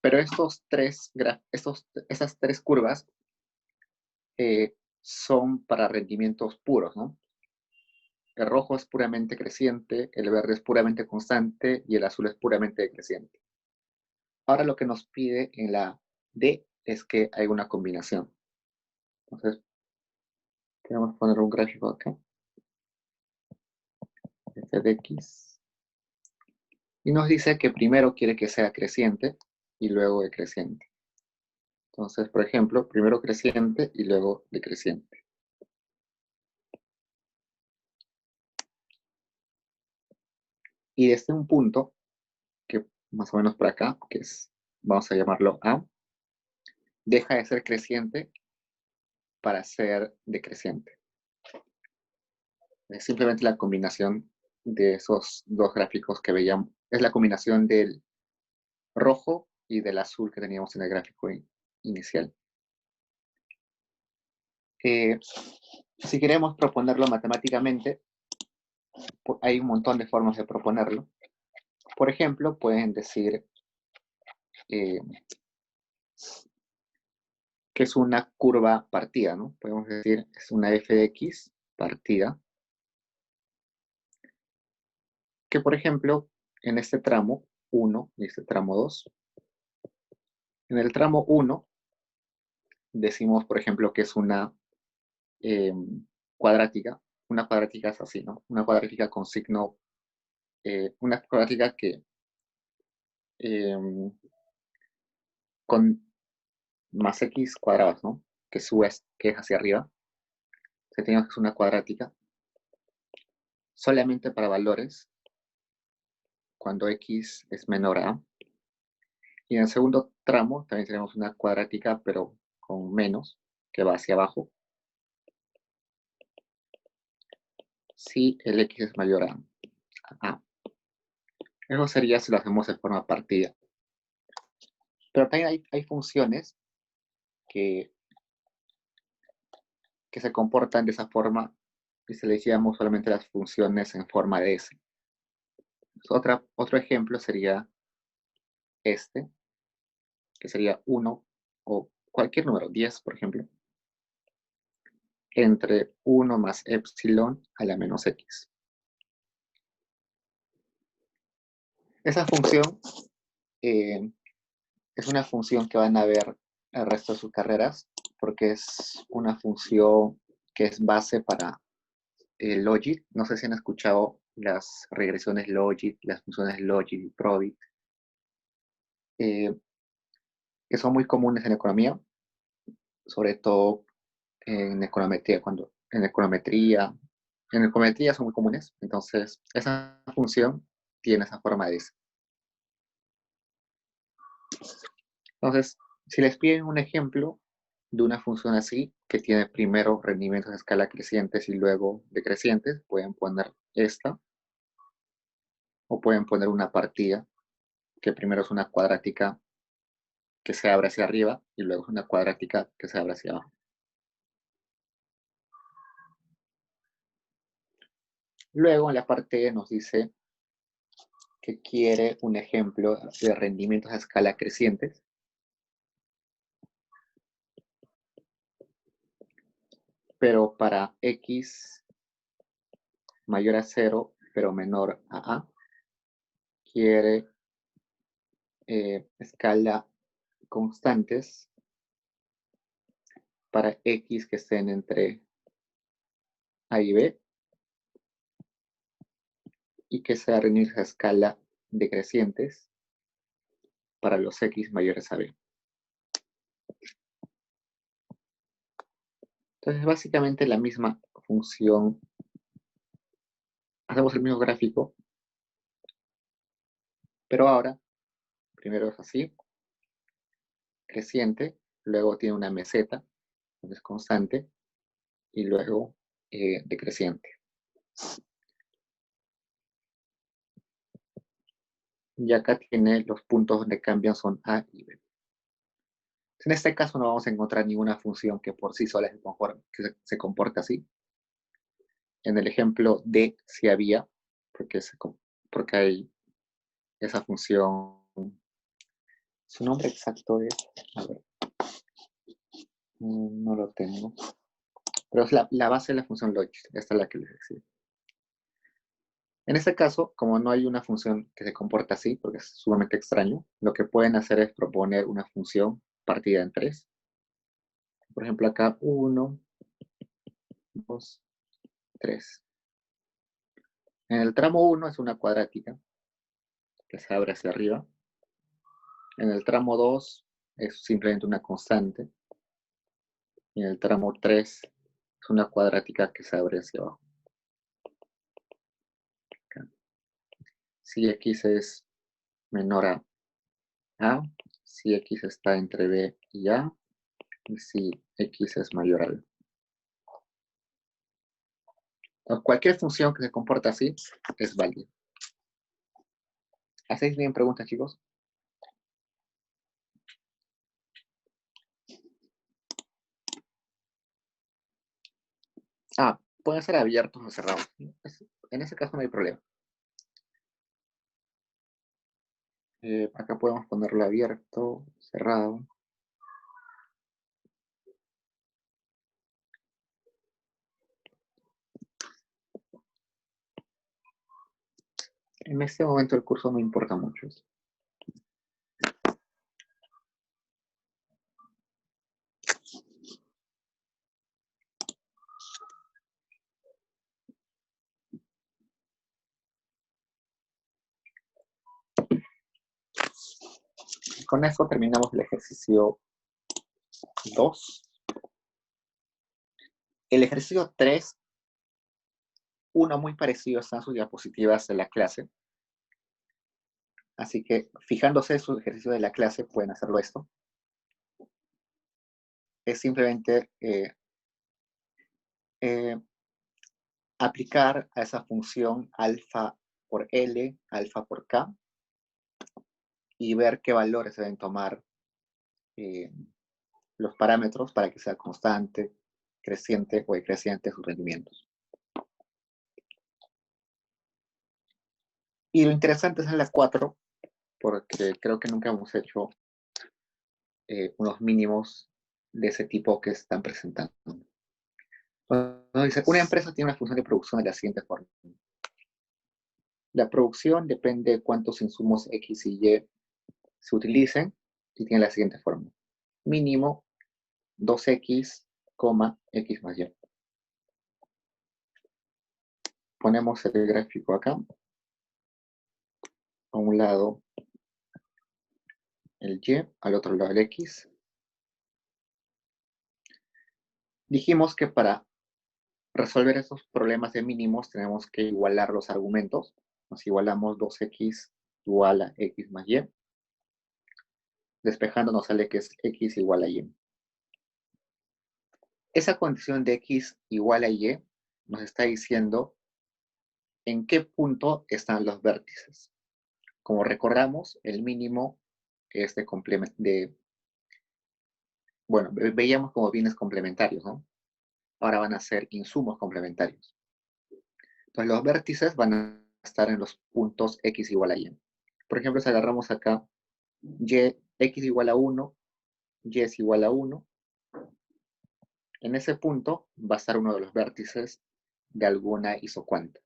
Pero esas tres curvas son para rendimientos puros, ¿no? El rojo es puramente creciente, el verde es puramente constante y el azul es puramente decreciente. Ahora lo que nos pide en la D es que hay una combinación. Entonces, vamos a poner un gráfico acá. F de X. Y nos dice que primero quiere que sea creciente y luego decreciente. Entonces, por ejemplo, primero creciente y luego decreciente. Y desde un punto, que más o menos por acá, que es, vamos a llamarlo A, deja de ser creciente para ser decreciente. Es simplemente la combinación de esos dos gráficos que veíamos. Es la combinación del rojo y del azul que teníamos en el gráfico inicial. Si queremos proponerlo matemáticamente, hay un montón de formas de proponerlo. Por ejemplo, pueden decir que es una curva partida, ¿no? Podemos decir es una f de x partida, que por ejemplo, en este tramo 1 y este tramo 2, en el tramo 1 decimos, por ejemplo, que es una cuadrática. Una cuadrática es así, ¿no? Una cuadrática con signo, una cuadrática que con más x cuadrados, ¿no? Que sube, que es hacia arriba. Se tiene que es una cuadrática solamente para valores cuando x es menor a. Y en el segundo tramo también tenemos una cuadrática, pero con menos, que va hacia abajo, si el x es mayor a a. Eso sería si lo hacemos de forma partida. Pero también hay funciones que se comportan de esa forma y se le llama solamente las funciones en forma de S. Otro ejemplo sería este, que sería 1 o cualquier número, 10 por ejemplo, entre 1 más epsilon a la menos x. Esa función es una función que van a ver el resto de sus carreras porque es una función que es base para Logit. No sé si han escuchado las regresiones Logit, las funciones Logit y Probit, que son muy comunes en economía, sobre todo en econometría, en econometría son muy comunes. Entonces, esa función tiene esa forma de eso. Entonces, si les piden un ejemplo de una función así, que tiene primero rendimientos de escala crecientes y luego decrecientes, pueden poner esta, o pueden poner una partida, que primero es una cuadrática que se abre hacia arriba y luego es una cuadrática que se abre hacia abajo. Luego en la parte E nos dice que quiere un ejemplo de rendimientos a escala crecientes. Pero para x mayor a 0, pero menor a a, quiere escala constantes para x que estén entre A y B, y que sea reunir esa escala decrecientes para los X mayores a B. Entonces, básicamente la misma función, hacemos el mismo gráfico, pero ahora, primero es así, creciente, luego tiene una meseta, donde es constante, y luego decreciente. Y acá tiene los puntos donde cambian son A y B. En este caso no vamos a encontrar ninguna función que por sí sola se comporte así. En el ejemplo D sí había, porque, porque hay esa función. Su nombre exacto es, a ver, no lo tengo, pero es la base de la función logit, esta es la que les decía. En este caso, como no hay una función que se comporta así, porque es sumamente extraño, lo que pueden hacer es proponer una función partida en 3. Por ejemplo, acá 1, 2, 3. En el tramo 1 es una cuadrática que se abre hacia arriba. En el tramo 2 es simplemente una constante. Y en el tramo 3 es una cuadrática que se abre hacia abajo. Acá. Si x es menor a, si x está entre b y a, y si x es mayor a b. Entonces, cualquier función que se comporta así es válida. ¿Hacéis bien preguntas, chicos? Pueden ser abiertos o cerrados. En ese caso no hay problema. Acá podemos ponerlo abierto, cerrado. En este momento del curso no importa mucho eso. Con eso terminamos el ejercicio 2. El ejercicio 3, uno muy parecido está en sus diapositivas de la clase. Así que fijándose en sus ejercicios de la clase pueden hacerlo esto. Es simplemente aplicar a esa función alfa por L, alfa por K, y ver qué valores deben tomar los parámetros para que sea constante, creciente o decreciente sus rendimientos. Y lo interesante es en la 4, porque creo que nunca hemos hecho unos mínimos de ese tipo que están presentando. Entonces, dice, una empresa tiene una función de producción de la siguiente forma. La producción depende de cuántos insumos X y Y se utilicen y tiene la siguiente forma. Mínimo 2X, X más Y. Ponemos el gráfico acá. A un lado el Y, al otro lado el X. Dijimos que para resolver esos problemas de mínimos tenemos que igualar los argumentos. Nos igualamos 2X igual a X más Y. Despejando nos sale que es X igual a Y. Esa condición de X igual a Y nos está diciendo en qué punto están los vértices. Como recordamos, el mínimo es bueno, veíamos como bienes complementarios, ¿no? Ahora van a ser insumos complementarios. Entonces los vértices van a estar en los puntos X igual a Y. Por ejemplo, si agarramos acá Y, X igual a 1, Y es igual a 1, en ese punto va a estar uno de los vértices de alguna isocuanta.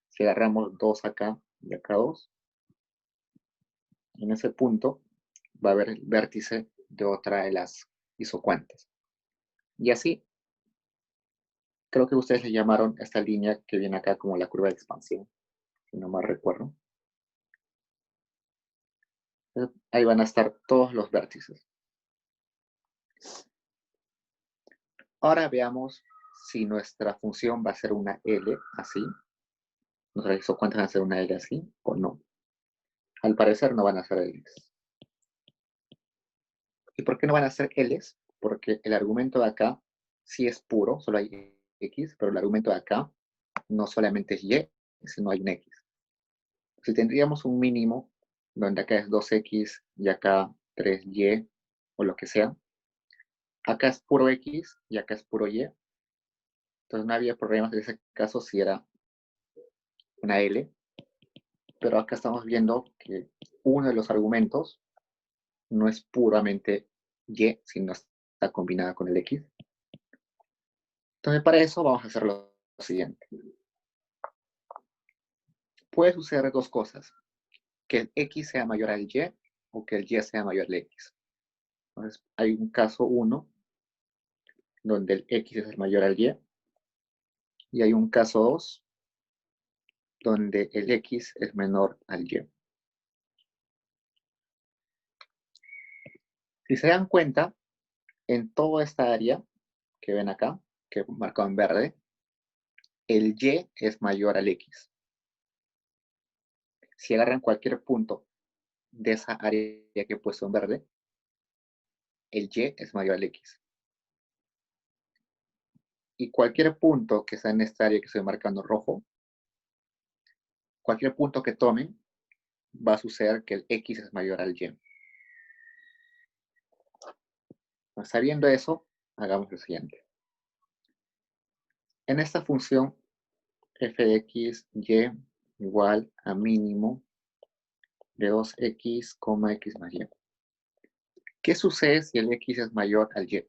Si agarramos 2 acá y acá 2, en ese punto va a haber el vértice de otra de las isocuantas. Y así Creo que ustedes le llamaron esta línea que viene acá como la curva de expansión, si no mal recuerdo. Ahí van a estar todos los vértices. Ahora veamos si nuestra función va a ser una L así. Nos revisó cuántas van a ser una L así o no. Al parecer no van a ser L's. ¿Y por qué no van a ser L's? Porque el argumento de acá sí es puro, solo hay X, pero el argumento de acá no solamente es Y, sino hay un X. Si tendríamos un mínimo, donde acá es 2X y acá 3Y o lo que sea, acá es puro X y acá es puro Y, entonces no había problemas en ese caso si era una L, pero acá estamos viendo que uno de los argumentos no es puramente Y, sino está combinada con el X. Entonces para eso vamos a hacer lo siguiente. Puede suceder dos cosas, que el X sea mayor al Y o que el Y sea mayor al X. Entonces hay un caso 1 donde el X es mayor al Y y hay un caso 2 donde el X es menor al Y. Si se dan cuenta, en toda esta área que ven acá, que he marcado en verde, el Y es mayor al X. Si agarran cualquier punto de esa área que he puesto en verde, el Y es mayor al X. Y cualquier punto que sea en esta área que estoy marcando rojo, cualquier punto que tomen, va a suceder que el X es mayor al Y. Sabiendo eso, hagamos lo siguiente. En esta función f de x, y igual a mínimo de 2x, x más y. ¿Qué sucede si el x es mayor al y?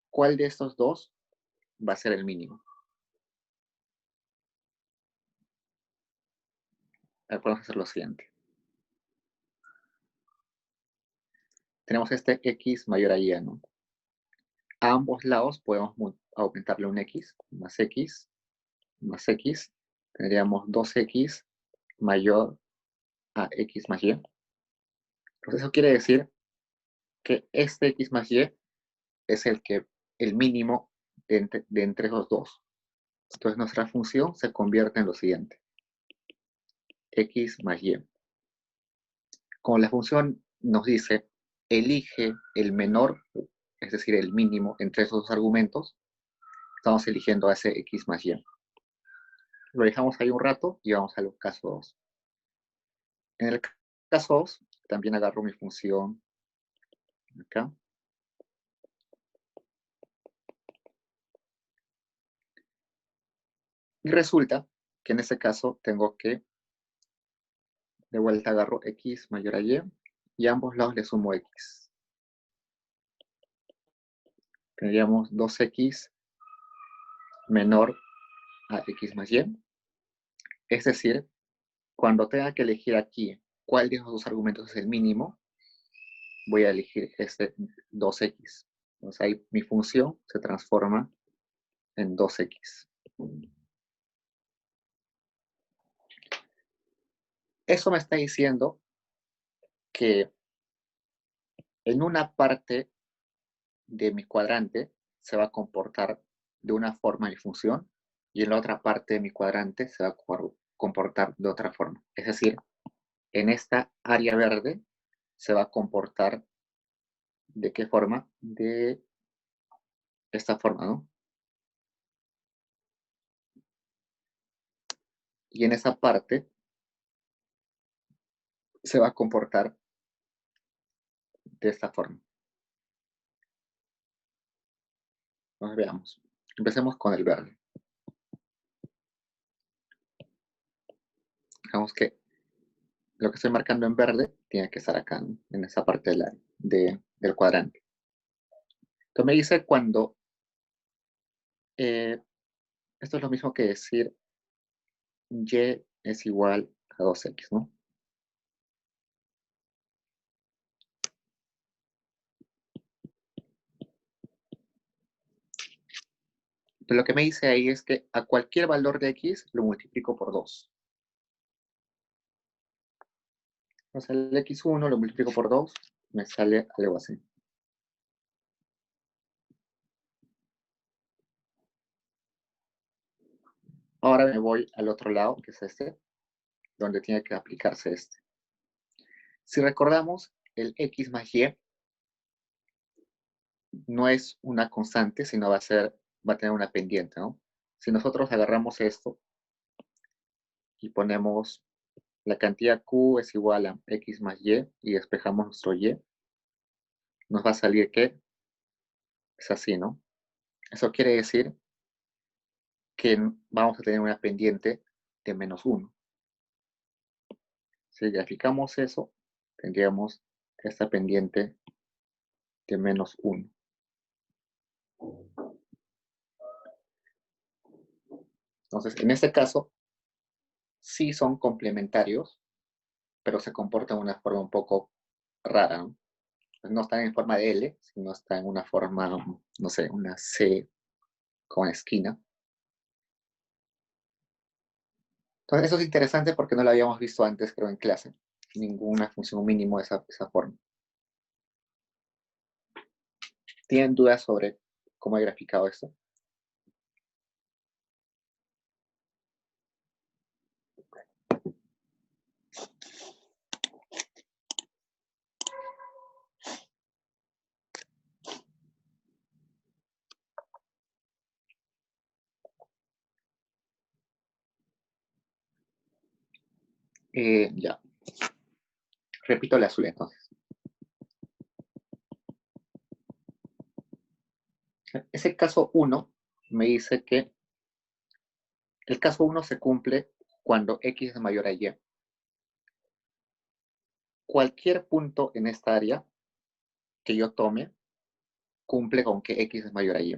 ¿Cuál de estos dos va a ser el mínimo? Podemos hacer lo siguiente. Tenemos este x mayor a y, ¿no? A ambos lados podemos aumentarle un x más x más x. Tendríamos 2x mayor a x más y. Entonces eso quiere decir que este x más y es el mínimo de entre esos dos. Entonces nuestra función se convierte en lo siguiente. X más y. Como la función nos dice, elige el menor, es decir, el mínimo entre esos dos argumentos, estamos eligiendo a ese X más Y. Lo dejamos ahí un rato y vamos al caso 2. En el caso 2, también agarro mi función acá. Y resulta que en este caso tengo que, de vuelta agarro X mayor a y a ambos lados le sumo X. Tendríamos 2X menor a X más Y. Es decir, cuando tenga que elegir aquí cuál de esos dos argumentos es el mínimo, voy a elegir este 2x. Entonces ahí mi función se transforma en 2x. Eso me está diciendo que en una parte de mi cuadrante se va a comportar de una forma mi función y en la otra parte de mi cuadrante se va a comportar de otra forma. Es decir, en esta área verde se va a comportar ¿de qué forma? De esta forma, ¿no? Y en esa parte se va a comportar de esta forma. Entonces veamos. Empecemos con el verde. Digamos que lo que estoy marcando en verde tiene que estar acá, ¿no? En esa parte del cuadrante. Entonces me dice cuando esto es lo mismo que decir y es igual a 2x, ¿no? Pero lo que me dice ahí es que a cualquier valor de x lo multiplico por 2. Entonces el x1 lo multiplico por 2, me sale algo así. Ahora me voy al otro lado, que es este, donde tiene que aplicarse este. Si recordamos, el x más y no es una constante, sino va a tener una pendiente, ¿no? Si nosotros agarramos esto y ponemos la cantidad q es igual a x más y despejamos nuestro y, nos va a salir que es así, ¿no? Eso quiere decir que vamos a tener una pendiente de menos 1. Si graficamos eso, tendríamos esta pendiente de menos 1. Entonces, en este caso, sí son complementarios, pero se comportan de una forma un poco rara, ¿no? Pues no están en forma de L, sino están en una forma, no sé, una C con esquina. Entonces, eso es interesante porque no lo habíamos visto antes, creo, en clase. Ninguna función mínimo de esa forma. ¿Tienen dudas sobre cómo he graficado esto? Ya. Repito el azul entonces. Ese caso 1 me dice que el caso 1 se cumple cuando x es mayor a y. Cualquier punto en esta área que yo tome cumple con que x es mayor a y.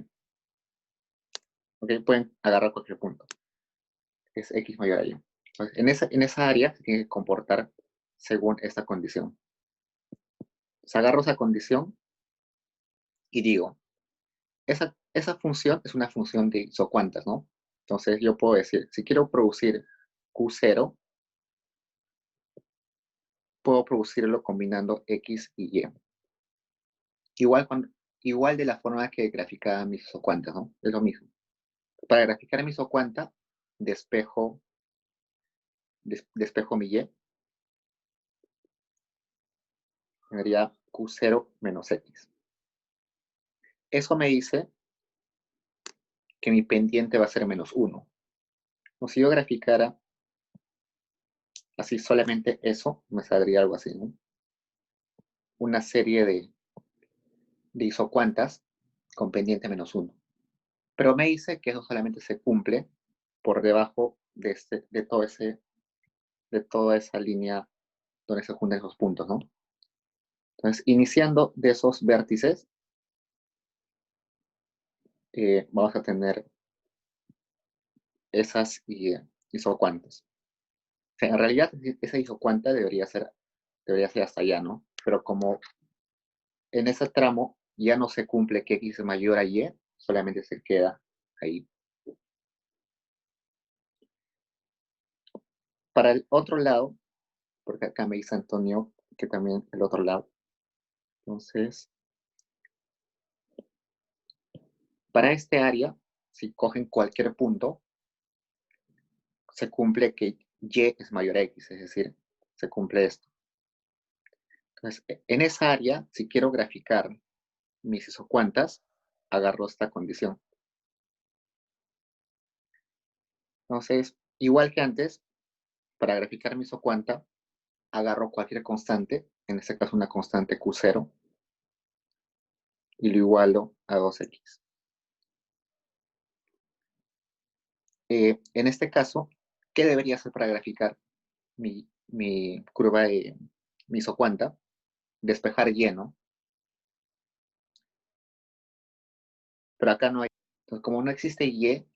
¿Ok? Pueden agarrar cualquier punto. Es x mayor a y. Entonces, en esa área se tiene que comportar según esta condición. Entonces, agarro esa condición y digo, esa función es una función de isocuantas, ¿no? Entonces yo puedo decir, si quiero producir Q0, puedo producirlo combinando X y Y. Igual de la forma que graficaba mis isocuantas, ¿no? Es lo mismo. Para graficar mi isocuanta, despejo mi Y, tendría Q0 menos X. Eso me dice que mi pendiente va a ser menos 1. O si yo graficara así solamente eso, me saldría algo así, ¿no? Una serie de isocuantas con pendiente menos 1. Pero me dice que eso solamente se cumple por debajo de toda esa línea donde se juntan esos puntos, ¿no? Entonces, iniciando de esos vértices, vamos a tener esas isocuantas. O sea, en realidad, esa isocuanta debería ser hasta allá, ¿no? Pero como en ese tramo ya no se cumple que x es mayor a y, solamente se queda ahí. Para el otro lado, porque acá me dice Antonio que también el otro lado. Entonces, para este área, si cogen cualquier punto, se cumple que y es mayor a x, es decir, se cumple esto. Entonces, en esa área, si quiero graficar mis isocuantas, agarro esta condición. Entonces, igual que antes, para graficar mi isocuanta, agarro cualquier constante, en este caso una constante Q0, y lo igualo a 2x. En este caso, ¿qué debería hacer para graficar mi curva de mi isocuanta? Despejar y, ¿no? Pero acá no hay. Entonces, como no existe y,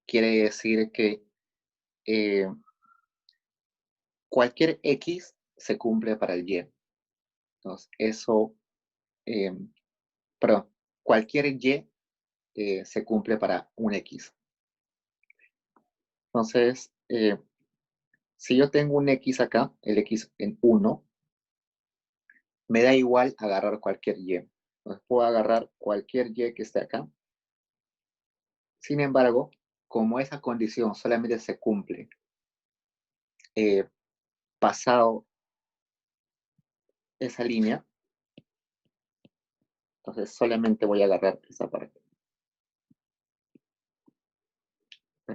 quiere decir que cualquier x se cumple para el y. Entonces, eso, perdón, cualquier y se cumple para un X. Entonces, si yo tengo un X acá, el X en 1, me da igual agarrar cualquier Y. Entonces puedo agarrar cualquier Y que esté acá. Sin embargo, como esa condición solamente se cumple pasado esa línea, entonces solamente voy a agarrar esa parte.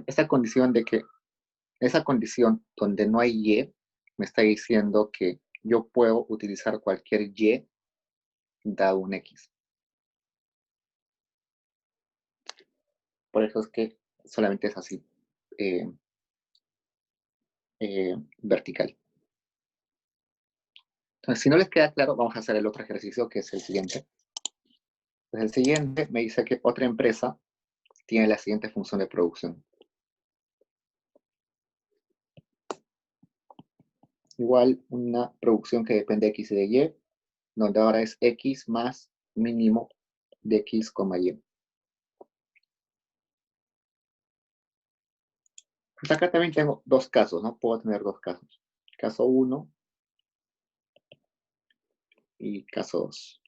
Esa condición donde no hay Y me está diciendo que yo puedo utilizar cualquier Y dado un X. Por eso es que solamente es así, eh, vertical. Entonces, si no les queda claro, vamos a hacer el otro ejercicio, que es el siguiente. Pues el siguiente me dice que otra empresa tiene la siguiente función de producción. Igual una producción que depende de X y de Y, donde ahora es X más mínimo de X, Y. Pues acá también tengo dos casos, ¿no? Puedo tener dos casos. Caso 1 y caso 2.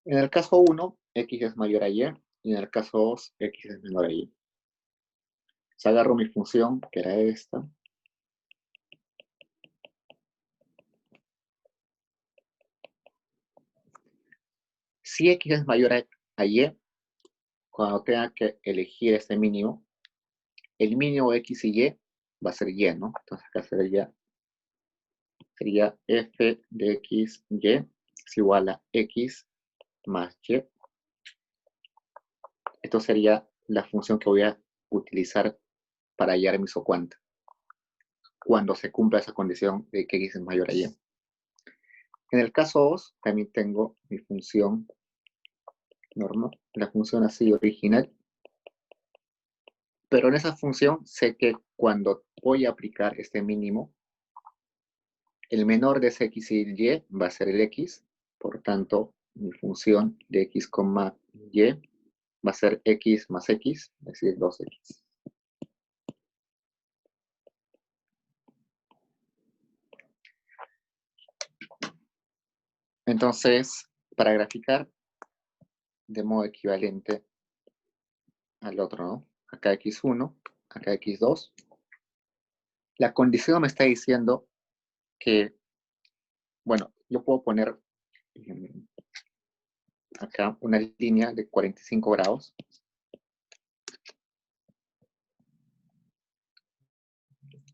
En el caso 1, X es mayor a Y, y en el caso 2, X es menor a Y. Entonces agarro mi función, que era esta. Si X es mayor a Y, cuando tenga que elegir este mínimo, el mínimo de X y Y va a ser Y, ¿no? Entonces acá sería f de X, Y es igual a X más Y. Esto sería la función que voy a utilizar para hallar mi isocuanta, cuando se cumpla esa condición de que X es mayor a Y. En el caso 2, también tengo mi función normal, la función así original, pero en esa función sé que cuando voy a aplicar este mínimo, el menor de ese X y Y va a ser el X, por tanto, mi función de X, Y va a ser X más X, es decir, 2X. Entonces, para graficar de modo equivalente al otro, ¿no? Acá X1, acá X2. La condición me está diciendo que, bueno, yo puedo poner acá una línea de 45 grados.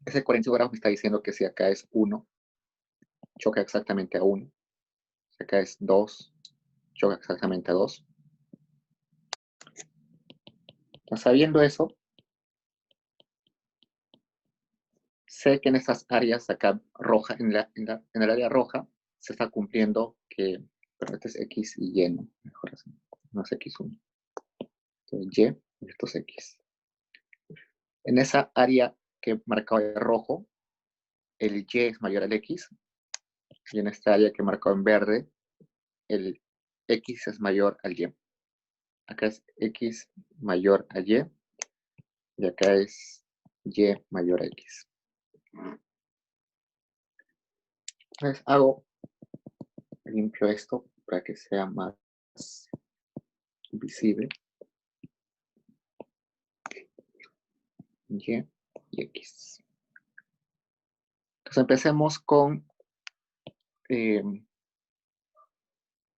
Ese 45 grados me está diciendo que si acá es 1, choca exactamente a 1. Si acá es 2, choca exactamente a 2. Entonces, sabiendo eso, sé que en estas áreas acá roja, en el área roja, se está cumpliendo que, pero este es X y Y, ¿no? Mejor así, no es X1. Entonces Y y esto es X. En esa área que he marcado de rojo, el Y es mayor al X, y en esta área que he marcado en verde, el X es mayor al Y. Acá es X mayor a Y, y acá es Y mayor a X. Entonces limpio esto para que sea más visible. Y y X. Entonces empecemos con el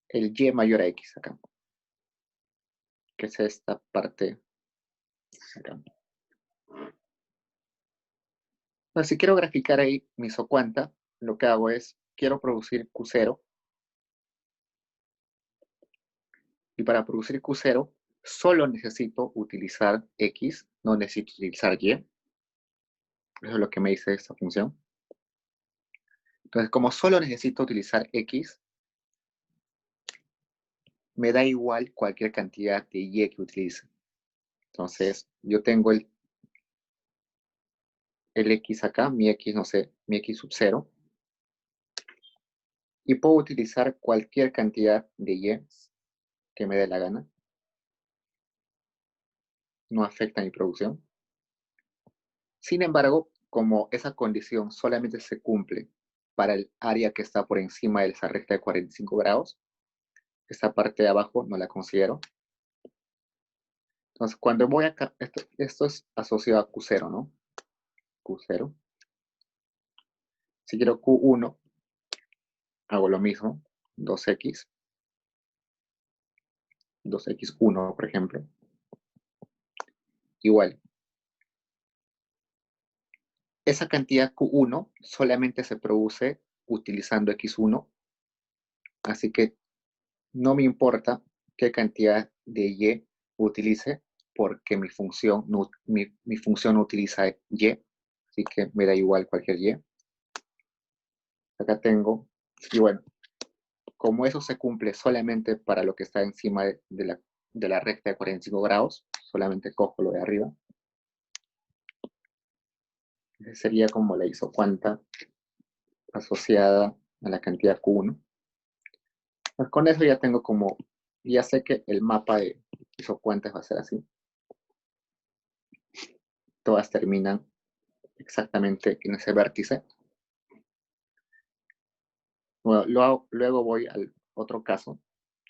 Y mayor a X acá, que es esta parte acá. Entonces, si quiero graficar ahí mi isocuanta, lo que hago es, quiero producir Q0, y para producir Q0 solo necesito utilizar X, no necesito utilizar Y. Eso es lo que me dice esta función. Entonces, como solo necesito utilizar X, me da igual cualquier cantidad de Y que utilice. Entonces, yo tengo el X acá, mi X, no sé, mi X sub 0, y puedo utilizar cualquier cantidad de Y que me dé la gana. no afecta mi producción. Sin embargo, como esa condición solamente se cumple para el área que está por encima de esa recta de 45 grados, esta parte de abajo no la considero. Entonces, cuando voy acá, esto es asociado a Q0, ¿no? Q0. Si quiero Q1, hago lo mismo, 2x, 2x1, por ejemplo. Igual, esa cantidad Q1 solamente se produce utilizando x1, así que no me importa qué cantidad de y utilice, porque mi función no utiliza y, así que me da igual cualquier y. Acá tengo, y bueno, como eso se cumple solamente para lo que está encima de la recta de 45 grados, solamente cojo lo de arriba. Esa sería como la isocuanta asociada a la cantidad Q1. Pues con eso ya tengo como, ya sé que el mapa de isocuantas va a ser así. Todas terminan exactamente en ese vértice. Bueno, luego voy al otro caso,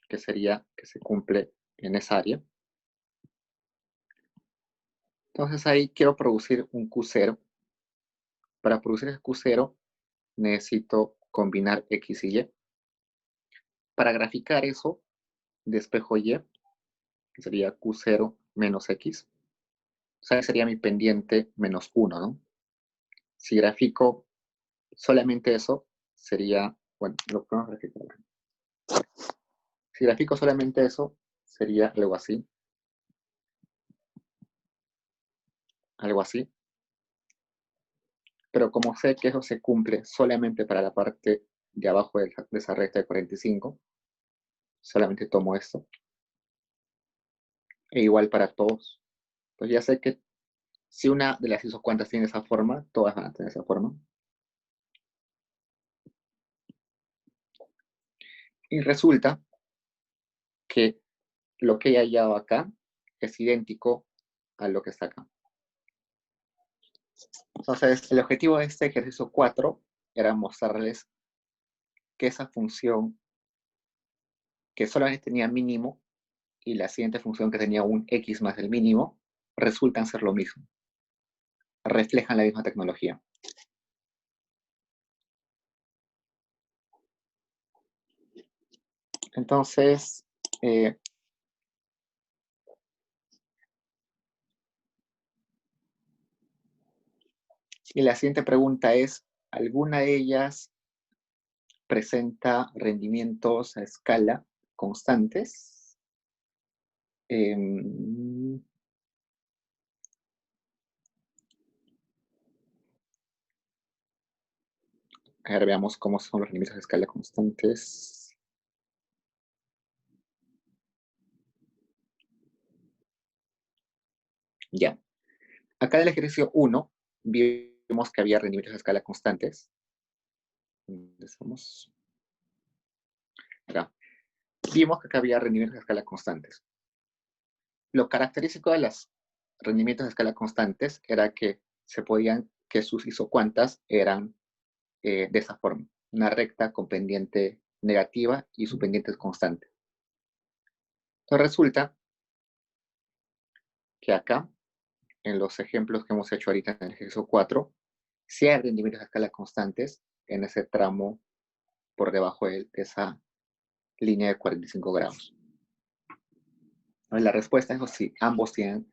que sería que se cumple en esa área. Entonces ahí quiero producir un Q0. Para producir el Q0 necesito combinar X y Y. Para graficar eso, despejo Y, que sería Q0 menos X. O sea, sería mi pendiente menos 1, ¿no? Si grafico solamente eso, sería, bueno, lo podemos graficar. Si grafico solamente eso, sería algo así. Algo así. Pero como sé que eso se cumple solamente para la parte de abajo de esa recta de 45, solamente tomo esto. E igual para todos. Pues ya sé que si una de las isocuantas tiene esa forma, todas van a tener esa forma. Y resulta que lo que he hallado acá es idéntico a lo que está acá. Entonces, el objetivo de este ejercicio 4 era mostrarles que esa función que solamente tenía mínimo y la siguiente función que tenía un x más el mínimo, resultan ser lo mismo. Reflejan la misma tecnología. Entonces, y la siguiente pregunta es, ¿alguna de ellas presenta rendimientos a escala constantes? A ver, veamos cómo son los rendimientos a escala constantes. Ya. Acá en el ejercicio 1 vimos que había rendimientos a escala constantes. ¿Dónde estamos? Acá. Vimos que acá había rendimientos a escala constantes. Lo característico de los rendimientos a escala constantes era que que sus isocuantas eran de esa forma. Una recta con pendiente negativa y su pendiente es constante. Entonces resulta que acá, en los ejemplos que hemos hecho ahorita en el ejercicio 4, sí hay rendimientos a escala constantes en ese tramo por debajo de esa línea de 45 grados. La respuesta es sí, ambos tienen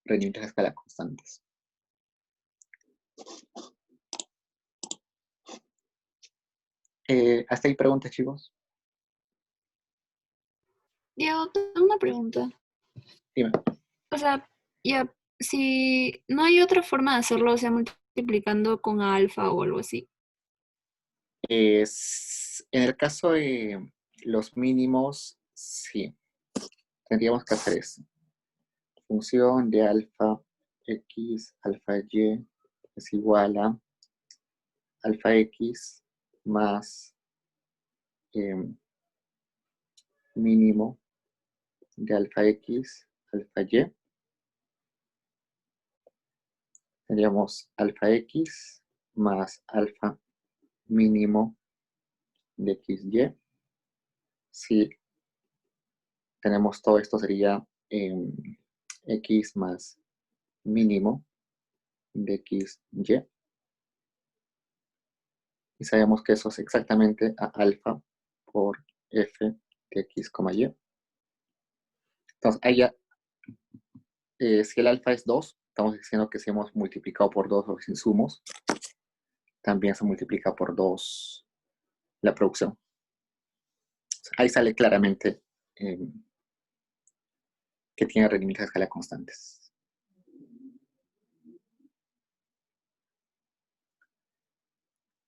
rendimientos a escala constantes. ¿Hasta ahí preguntas, chicos? Yo tengo una pregunta. Dime. O sea, ya, si no hay otra forma de hacerlo, o sea, multiplicando con alfa o algo así. En el caso de los mínimos, sí. Tendríamos que hacer eso. Función de alfa x, alfa y es igual a alfa x más mínimo de alfa x, alfa y. tendríamos alfa X más alfa mínimo de XY. Si tenemos todo esto, sería X más mínimo de XY. Y sabemos que eso es exactamente a alfa por F de X, Y. Entonces, ahí ya, si el alfa es 2, estamos diciendo que si hemos multiplicado por 2 los insumos, también se multiplica por 2 la producción. Ahí sale claramente que tiene rendimientos de escala constantes.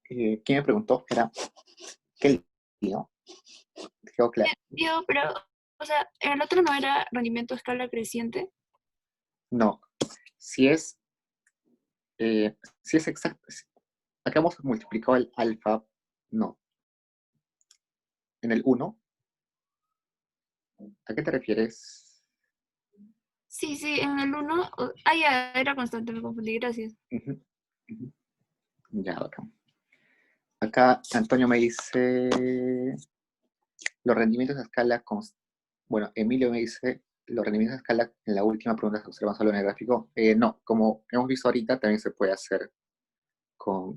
¿Quién me preguntó? Era Kelly, ¿no? ¿Quedó claro? Yo, pero, o sea, en el otro no era rendimiento a escala creciente. No. Si es exacto, acá hemos multiplicado el alfa, no. En el 1, ¿a qué te refieres? Sí, sí, en el 1, ya, era constante, me confundí, gracias. Uh-huh, uh-huh. Ya, acá. Acá Antonio me dice los rendimientos a escala constante. Bueno, Emilio me dice los rendimientos a escala en la última pregunta se observan solo en el gráfico. No, como hemos visto ahorita, también se puede hacer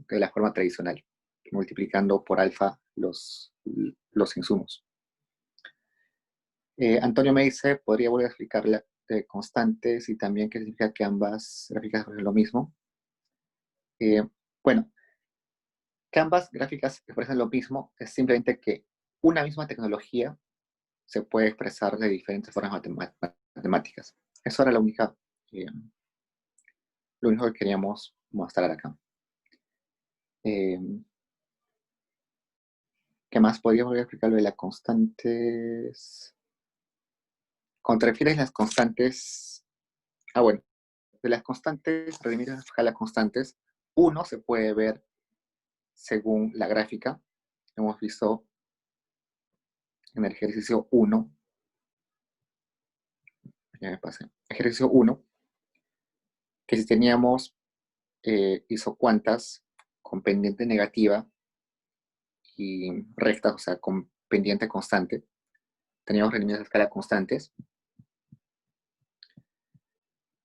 de la forma tradicional, multiplicando por alfa los insumos. Antonio me dice, ¿podría volver a explicar la constantes y también qué significa que ambas gráficas ofrecen lo mismo? Bueno, que ambas gráficas expresan lo mismo es simplemente que una misma tecnología se puede expresar de diferentes formas matemáticas. Eso era lo único que queríamos mostrar acá. ¿Qué más? Podríamos explicar lo de las constantes. Cuando te refieres a las constantes, bueno, de las constantes, rendimientos a escala constantes, uno se puede ver según la gráfica. Hemos visto en el ejercicio 1, ya me pasé, ejercicio 1, que si teníamos isocuantas con pendiente negativa y rectas, o sea, con pendiente constante, teníamos rendimientos a escala constantes.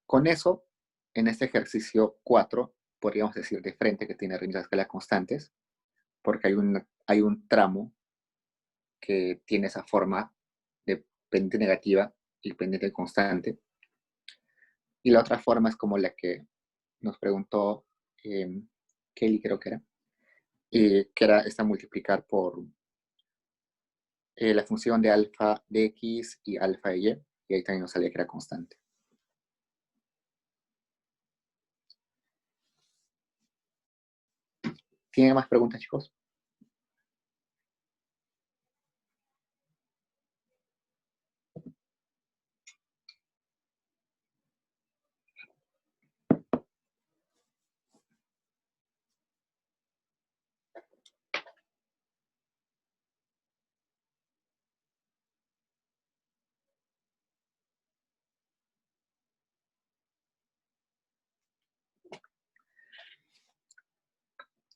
Con eso, en este ejercicio 4, podríamos decir de frente que tiene rendimientos a escala constantes, porque hay un tramo que tiene esa forma de pendiente negativa y pendiente constante. Y la otra forma es como la que nos preguntó Kelly, creo que era, que era esta multiplicar por la función de alfa de x y alfa de y ahí también nos salía que era constante. ¿Tienen más preguntas, chicos?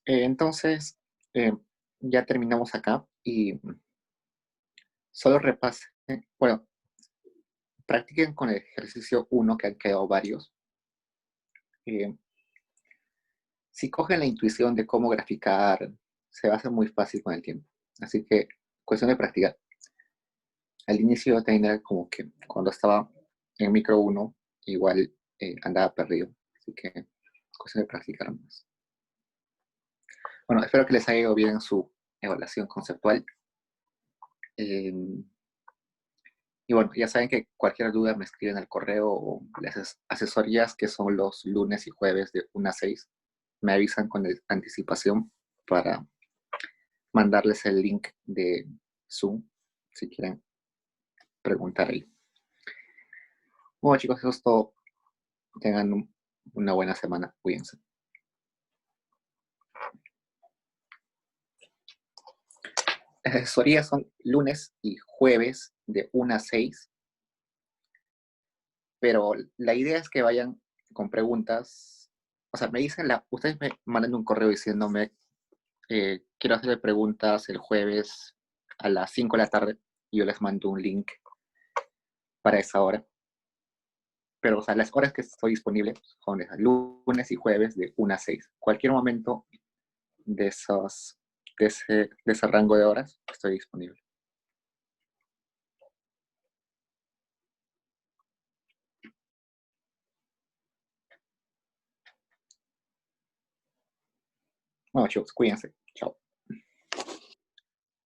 Entonces, ya terminamos acá y solo repasen, bueno, practiquen con el ejercicio 1 que han quedado varios. Si cogen la intuición de cómo graficar, se va a hacer muy fácil con el tiempo. Así que, cuestión de practicar. Al inicio tenía como que cuando estaba en micro 1, igual andaba perdido. Así que, cuestión de practicar más. Bueno, espero que les haya ido bien su evaluación conceptual. Y bueno, ya saben que cualquier duda me escriben al correo o las asesorías que son los lunes y jueves de 1 a 6. Me avisan con anticipación para mandarles el link de Zoom si quieren preguntar ahí. Bueno, chicos, eso es todo. Tengan una buena semana. Cuídense. Las asesorías son lunes y jueves de 1 a 6. Pero la idea es que vayan con preguntas o sea, me dicen, ustedes me mandan un correo diciéndome, quiero hacerle preguntas el jueves a las 5 de la tarde, y yo les mando un link para esa hora. Pero, o sea, las horas que estoy disponible son de lunes y jueves de 1 a 6. Cualquier momento de ese rango de horas estoy disponible. Bueno, chicos, cuídense. Chao.